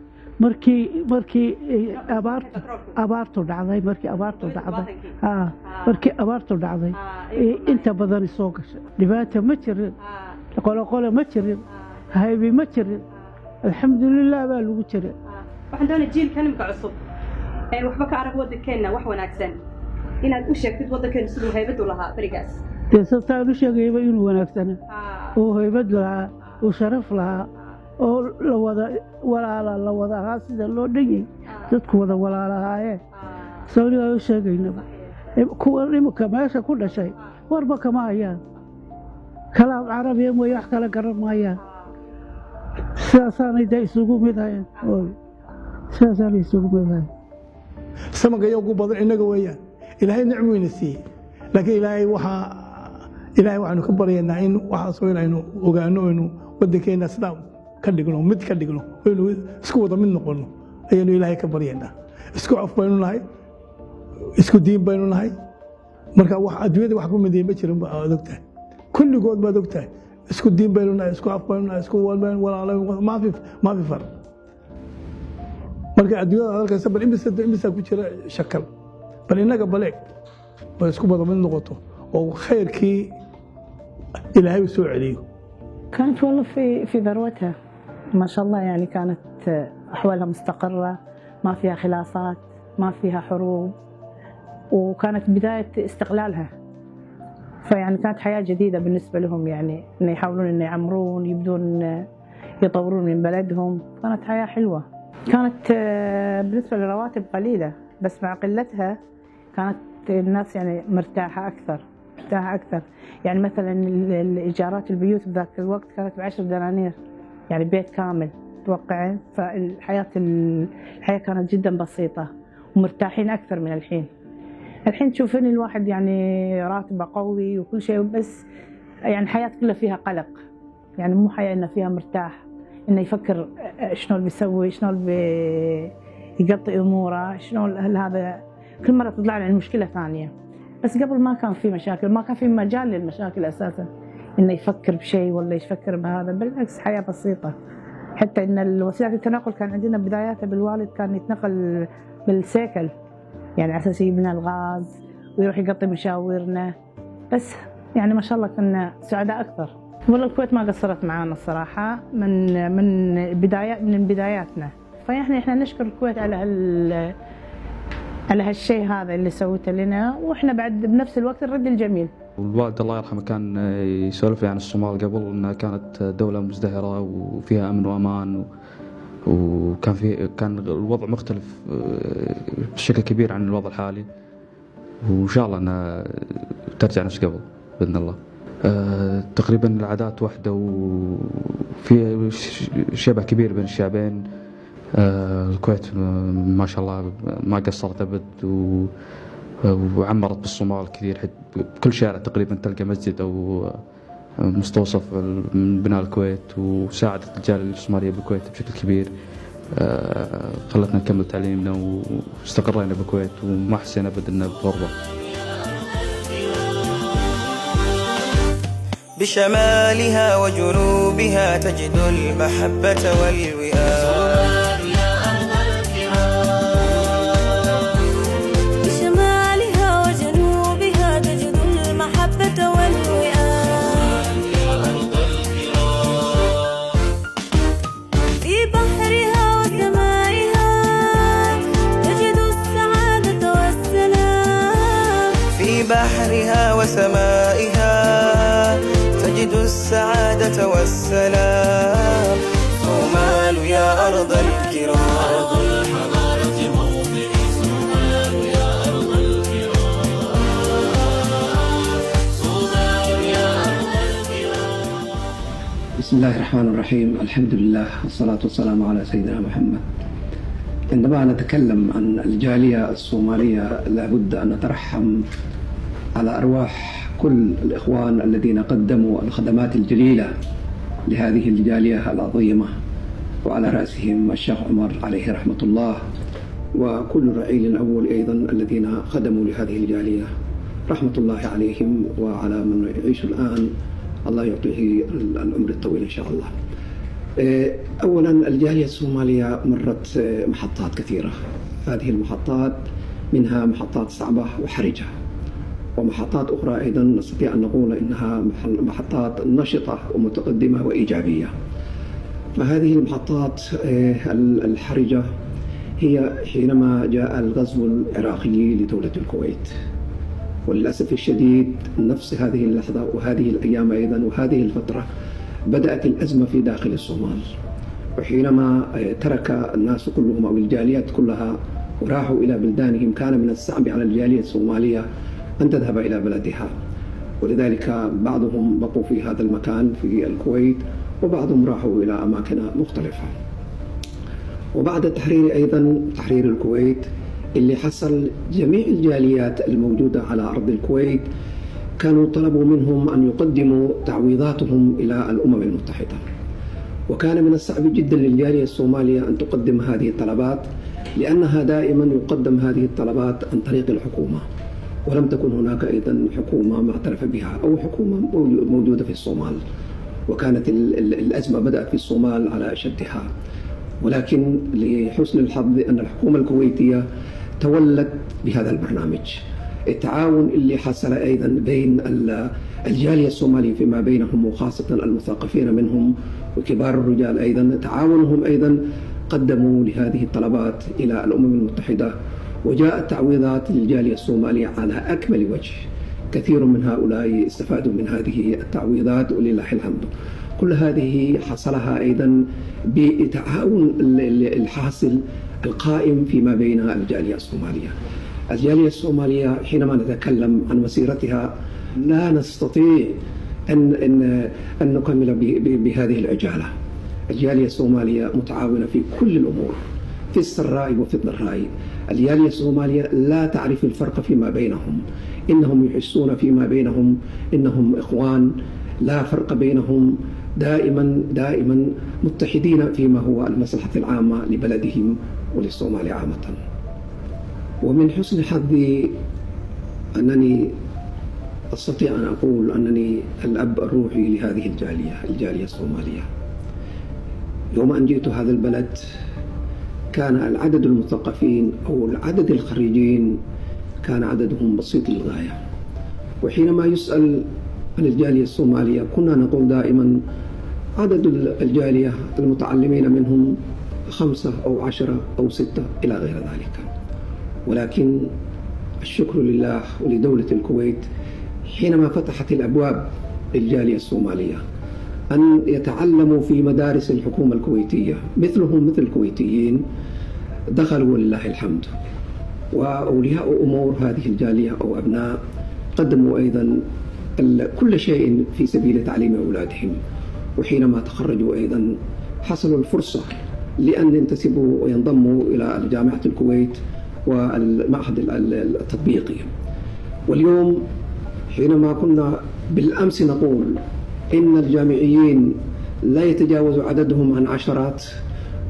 markii abaartu dhacday markii abaartu dhacday inta badan soo gashay dhibaato ma jirin qolo ma jirin haybi ma jirin alxamdulilah baa lagu jiray waxaan doonaa jiilkan imka cusub waxba ka arag wadankeena wax wanaagsan inaad u sheegtid wadankeena siduu haybad u lahaa barigaas teesoo u sheegayba inuu wanaagsan oo haybad lahaa oo sharaf lahaa oo la wada ahaa sida loo dhanyay dadku wada walaalahaayeen sawligaa u sheegaynaba kuwa imika meesha ku dhashay warba kama hayaan kalaam carabiya mooye wax kala garan maayaan sidaasaanay dee isugu midhayeen sidaasaanay isugu midhayeen samaga iyo ugu badan innaga weeyaan ilaahay nicmo weyna siiyey laakiin ilaahay waxaanu ka baryaynaa in waxaasoo inaynu ogaano aynu waddankeena sidaa ka dhigno mid ka dhigno aynu isku wada mid noqono ayaynu ilaahay ka baryaynaa isku af baynu nahay isku diin baynu nahay marka wax adduunyada wax ku mideeyay ma jirin baad ogtahay kulligood baad ogtahay isku diin baynu nahay isku af baynu nahay isku walaalo ma fi far marka adduunyada halkaas bal imisa ku jira shakal bal inaga baleeg bal isku wada mid noqoto oo khayrkii ilaahay soo celiyo كانت والله في ذروتها ما شاء الله يعني كانت أحوالها مستقرة ما فيها خلافات ما فيها حروب وكانت بداية استقلالها فيعني كانت حياة جديدة بالنسبة لهم يعني إن يحاولون إن يعمرون يبدون يطورون من بلدهم كانت حياة حلوة كانت بالنسبة للرواتب قليلة بس مع قلتها كانت الناس يعني مرتاحة أكثر يعني مثلا الإيجارات البيوت بذاك الوقت كانت ب10 دنانير يعني بيت كامل توقعين فالحياة كانت جدا بسيطة ومرتاحين أكثر من الحين تشوفين الواحد يعني راتبه قوي وكل شيء بس يعني الحياة كلها فيها قلق يعني مو حياة إنه فيها مرتاح إنه يفكر شنو بيسوي شنو بيقضي أموره شنو هذا كل مرة تطلع له مشكلة ثانية بس قبل ما كان في مشاكل ما كان في مجال للمشاكل أساساً إنه يفكر بشيء ولا يفكر بهذا بالعكس حياة بسيطة حتى إن الوسيلة التنقل كان عندنا بداياتها بالوالد كان يتنقل بالسيكل يعني على أساس يجيب لنا الغاز ويروح يقضي مشاورنا بس يعني ما شاء الله كنا سعداء أكثر والله الكويت ما قصرت معانا الصراحة من بداياتنا فإحنا نشكر الكويت على هالشيء هذا اللي سوته لنا واحنا بعد بنفس الوقت الرد الجميل. والوالد الله يرحمه كان يسولف عن الصومال قبل انها كانت دولة مزدهرة وفيها امن وامان كان الوضع مختلف بشكل كبير عن الوضع الحالي وان شاء الله انها ترجع نفس قبل باذن الله. تقريبا العادات واحدة وفي شبه كبير بين الشعبين. الكويت ما شاء الله ما قصرت أبد وعمرت بالصومال كثير بكل شارع تقريبا تلقى مسجد أو مستوصف من بناء الكويت وساعدت الرجال الصومالية بالكويت بشكل كبير خلتنا نكمل تعليمنا واستقرينا بالكويت وما حسينا أبدا بغربة. بشمالها وجنوبها تجد المحبة والوئام بحرها وسمائها تجد السعادة والسلام صومال يا أرض الكرام أرض الحضارة موطني صومال يا أرض الكرام صومال يا أرض الكرام. بسم الله الرحمن الرحيم الحمد لله والصلاة والسلام على سيدنا محمد. عندما نتكلم عن الجالية الصومالية لابد أن نترحم على أرواح كل الإخوان الذين قدموا الخدمات الجليلة لهذه الجالية العظيمة، وعلى رأسهم الشيخ عمر عليه رحمة الله، وكل الرعيل الأول أيضا الذين خدموا لهذه الجالية رحمة الله عليهم، وعلى من يعيش الآن الله يعطيه العمر الطويل إن شاء الله. أولا الجالية الصومالية مرت محطات كثيرة، هذه المحطات منها محطات صعبة وحرجة، ومحطات أخرى أيضا نستطيع أن نقول إنها محطات نشطة ومتقدمة وإيجابية. فهذه المحطات الحرجة هي حينما جاء الغزو العراقي لدولة الكويت، وللأسف الشديد نفس هذه اللحظة وهذه الأيام أيضا وهذه الفترة بدأت الأزمة في داخل الصومال، وحينما ترك الناس كلهم أو الجاليات كلها وراحوا إلى بلدانهم كان من الصعب على الجالية الصومالية أن تذهب إلى بلدها، ولذلك بعضهم بقوا في هذا المكان في الكويت وبعضهم راحوا إلى أماكن مختلفة. وبعد التحرير أيضا تحرير الكويت اللي حصل جميع الجاليات الموجودة على أرض الكويت كانوا طلبوا منهم أن يقدموا تعويضاتهم إلى الأمم المتحدة، وكان من الصعب جدا للجالية الصومالية أن تقدم هذه الطلبات، لأنها دائما يقدم هذه الطلبات عن طريق الحكومة، ولم تكن هناك أيضا حكومة معترف بها أو حكومة موجودة في الصومال، وكانت الأزمة بدأت في الصومال على أشدها. ولكن لحسن الحظ أن الحكومة الكويتية تولت بهذا البرنامج. التعاون اللي حصل أيضا بين الجالية الصومالية فيما بينهم، وخاصة المثقفين منهم وكبار الرجال أيضا، تعاونهم أيضا قدموا لهذه الطلبات إلى الأمم المتحدة، وجاءت تعويضات للجالية الصومالية على أكمل وجه. كثير من هؤلاء استفادوا من هذه التعويضات ولله الحمد. كل هذه حصلها أيضا بتعاون الحاصل القائم فيما بين الجالية الصومالية. الجالية الصومالية حينما نتكلم عن مسيرتها لا نستطيع أن نكمل بهذه العجالة. الجالية الصومالية متعاونة في كل الأمور، في السراء وفي الضراء. الجالية الصومالية لا تعرف الفرق فيما بينهم، إنهم يحسون فيما بينهم إنهم إخوان، لا فرق بينهم، دائما متحدين فيما هو المصلحة العامة لبلدهم وللصومال عامة. ومن حسن حظي أنني أستطيع أن أقول أنني الأب الروحي لهذه الجالية الصومالية. يوم أن جئت هذا البلد كان العدد المثقفين أو العدد الخريجين كان عددهم بسيط للغاية، وحينما يسأل عن الجالية الصومالية كنا نقول دائما عدد الجالية المتعلمين منهم 5 أو 10 أو 6 إلى غير ذلك. ولكن الشكر لله ولدولة الكويت حينما فتحت الأبواب للجالية الصومالية أن يتعلموا في مدارس الحكومة الكويتية مثلهم مثل الكويتيين، دخلوا ولله الحمد. وأولياء أمور هذه الجالية أو أبناء قدموا أيضا كل شيء في سبيل تعليم أولادهم، وحينما تخرجوا أيضا حصلوا الفرصة لأن ينتسبوا وينضموا إلى جامعة الكويت والمعهد التطبيقي. واليوم حينما كنا بالأمس نقول إن الجامعيين لا يتجاوز عددهم عن عشرات،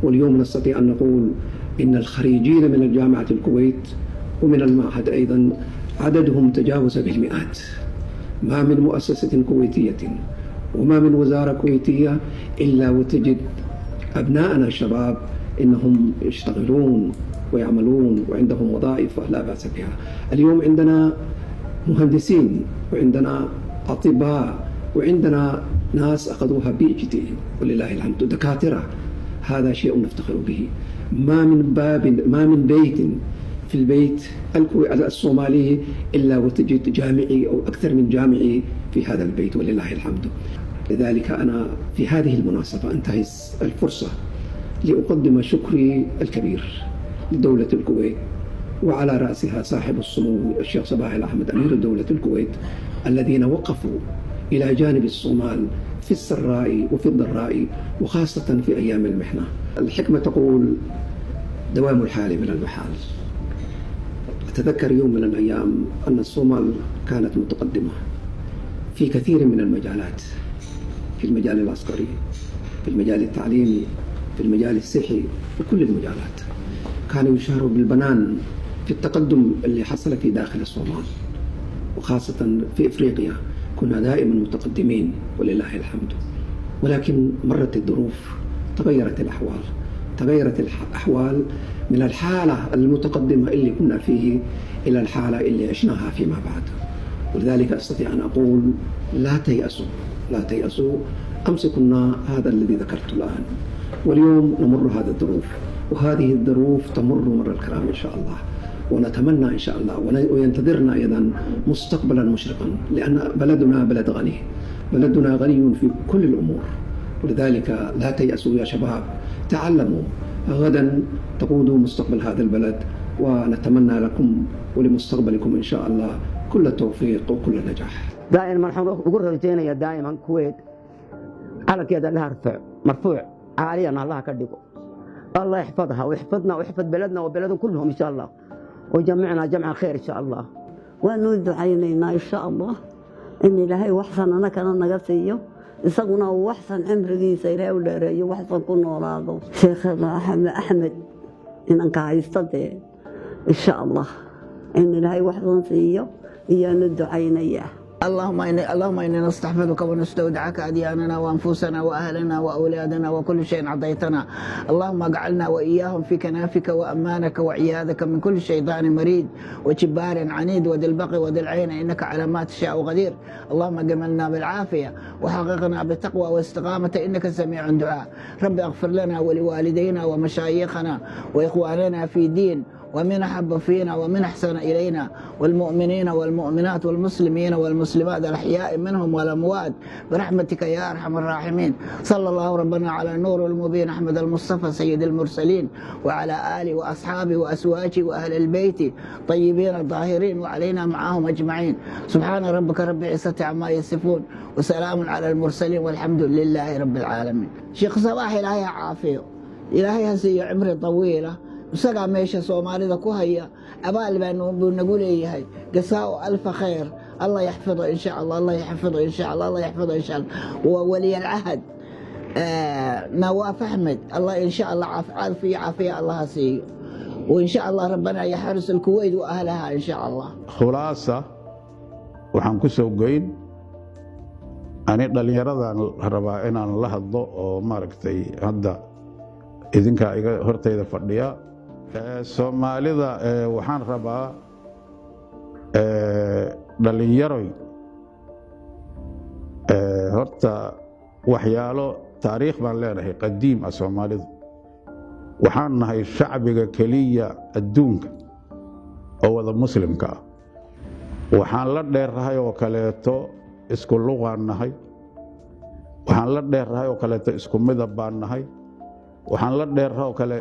واليوم نستطيع أن نقول إن الخريجين من الجامعة الكويت ومن المعهد أيضا عددهم تجاوز بالمئات. ما من مؤسسة كويتية وما من وزارة كويتية إلا وتجد أبناءنا الشباب إنهم يشتغلون ويعملون وعندهم وظائف لا بأس بها. اليوم عندنا مهندسين وعندنا أطباء وعندنا ناس أخذوها PhD ولله الحمد، دكاترة. هذا شيء نفتخر به. ما من بيت في البيت الصومالي إلا وتجد جامعي أو أكثر من جامعي في هذا البيت ولله الحمد. لذلك أنا في هذه المناسبة أنتهز الفرصة لأقدم شكري الكبير لدولة الكويت، وعلى رأسها صاحب السمو الشيخ صباح الأحمد أمير دولة الكويت، الذين وقفوا إلى جانب الصومال في السراء وفي الضراء، وخاصة في أيام المحنة. الحكمة تقول دوام الحال من المحال. أتذكر يوم من الأيام أن الصومال كانت متقدمة في كثير من المجالات، في المجال العسكري، في المجال التعليمي، في المجال الصحي، في كل المجالات. كان يشار بالبنان في التقدم اللي حصل في داخل الصومال، وخاصة في إفريقيا كنا دائما متقدمين ولله الحمد. ولكن مرت الظروف، تغيرت الأحوال من الحالة المتقدمة اللي كنا فيه إلى الحالة اللي عشناها فيما بعد. ولذلك أستطيع أن أقول لا تيأسوا. أمس كنا هذا الذي ذكرته الآن، واليوم نمر هذه الظروف، وهذه الظروف تمر مر الكرام إن شاء الله. ونتمنى إن شاء الله وينتظرنا أيضا مستقبلا مشرقا، لأن بلدنا بلد غني، بلدنا غني في كل الأمور. ولذلك لا تيأسوا يا شباب، تعلموا، غدا تقودوا مستقبل هذا البلد، ونتمنى لكم ولمستقبلكم إن شاء الله كل التوفيق وكل النجاح. دائما نحن نقول رجينا دائما الكويت على كذا لها مرفوع عاليا، الله كدقوا، الله يحفظها ويحفظنا ويحفظ بلدنا وبلدهم كلهم إن شاء الله، ويجمعنا جمع خير إن شاء الله. ونود عينينا إن شاء الله إن إلهي وحسن أنا كان نقصيه isaguna uu waxsan cimrigiisa ilaahay u dheereeyo waxsan ku noolaado. Sheekhana Axmed inaan ka haysto dee insha Allah in ilaahay waxsan siiyo iyaanu ducaynaya. اللهم إنا نستحفظك ونستودعك أدياننا وأنفسنا وأهلنا وأولادنا وكل شيء عطيتنا. اللهم اجعلنا وإياهم في كنافك وأمانك وعياذك من كل شيطان مريد وجبار عنيد وذي البقي وذي العين، إنك على ما تشاء قدير. اللهم جملنا بالعافية وحققنا بالتقوى والاستقامة، إنك سميع دعاء. رب اغفر لنا ولوالدينا ومشايخنا وإخواننا في دين، ومن أحب فينا ومن أحسن إلينا، والمؤمنين والمؤمنات والمسلمين والمسلمات الأحياء منهم والأموات برحمتك يا أرحم الراحمين. صلى الله ربنا على النور المبين أحمد المصطفى سيد المرسلين، وعلى آله وأصحابه وأزواجه وأهل البيت طيبين الطاهرين، وعلينا معهم أجمعين. سبحان ربك رب العزة عما يصفون، وسلام على المرسلين، والحمد لله رب العالمين. شيخ صباح إلهي عافيه، إلهي هسي عمري طويلة، isagaa meesha Soomaalida ku haya, abaal baanu nagu leeyahay. Jazaa'u alf khair, Allah yaxfido insha Allah, Allah yaxfido insha Allah, Allah yaxfido insha Allah. Wa wali al-ahd Nawaaf Ahmed, Allah insha Allah عافية الله هسي، وإن شاء الله ربنا يحرس الكويت وأهلها إن شاء الله. خلاصة waxaan ku soo goyn ani dhalinyarada rabaa inaan la hadlo oo maaragtay hadda idinka iga hortayda fadhiya. Soomaalida waxaan rabaa dhalinyaroy horta waxyaalo taariikh baan leenahay qadiim ah. Soomaalidu waxaan nahay shacbiga keliya adduunka oo wada muslimka ah. waxaan la dheerahay oo kaleeto isku luqaan nahay, waxaan la dheerahay oo kaleeto isku midab baan nahay, waxaan la dheerahay oo kale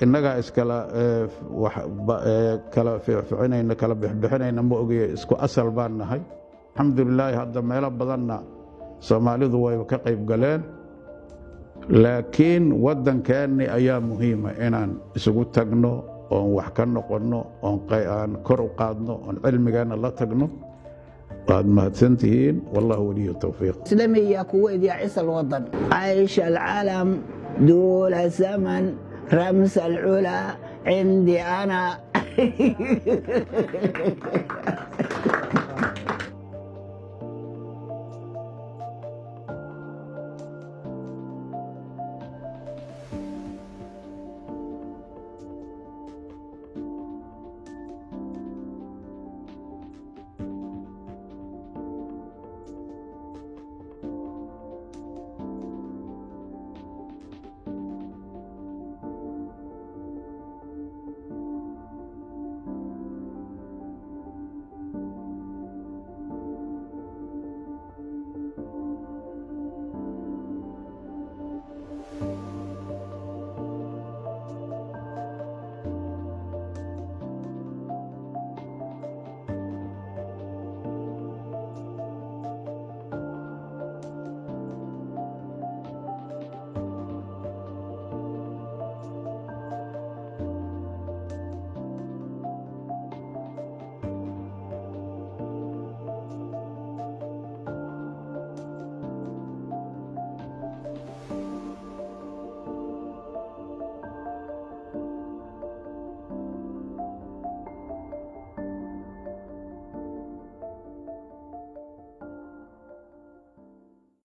innagaa iskala kala fiicinayna kala bixbixinayna ma ogiye isku asal baan nahay. alxamdulilaahi hadda meelo badanna Soomaalidu way ka qayb galeen, laakiin waddankeennii ayaa muhiima inaan isugu tagno oon wax ka noqonno, aan kor u qaadno, oon cilmigeena la tagno. waad mahadsantihiin, wallahu waliyu tawfiiq. إسلامي يا كويت يا عيسى الوطن، عايش العالم دول الزمن رمز العلا عندي أنا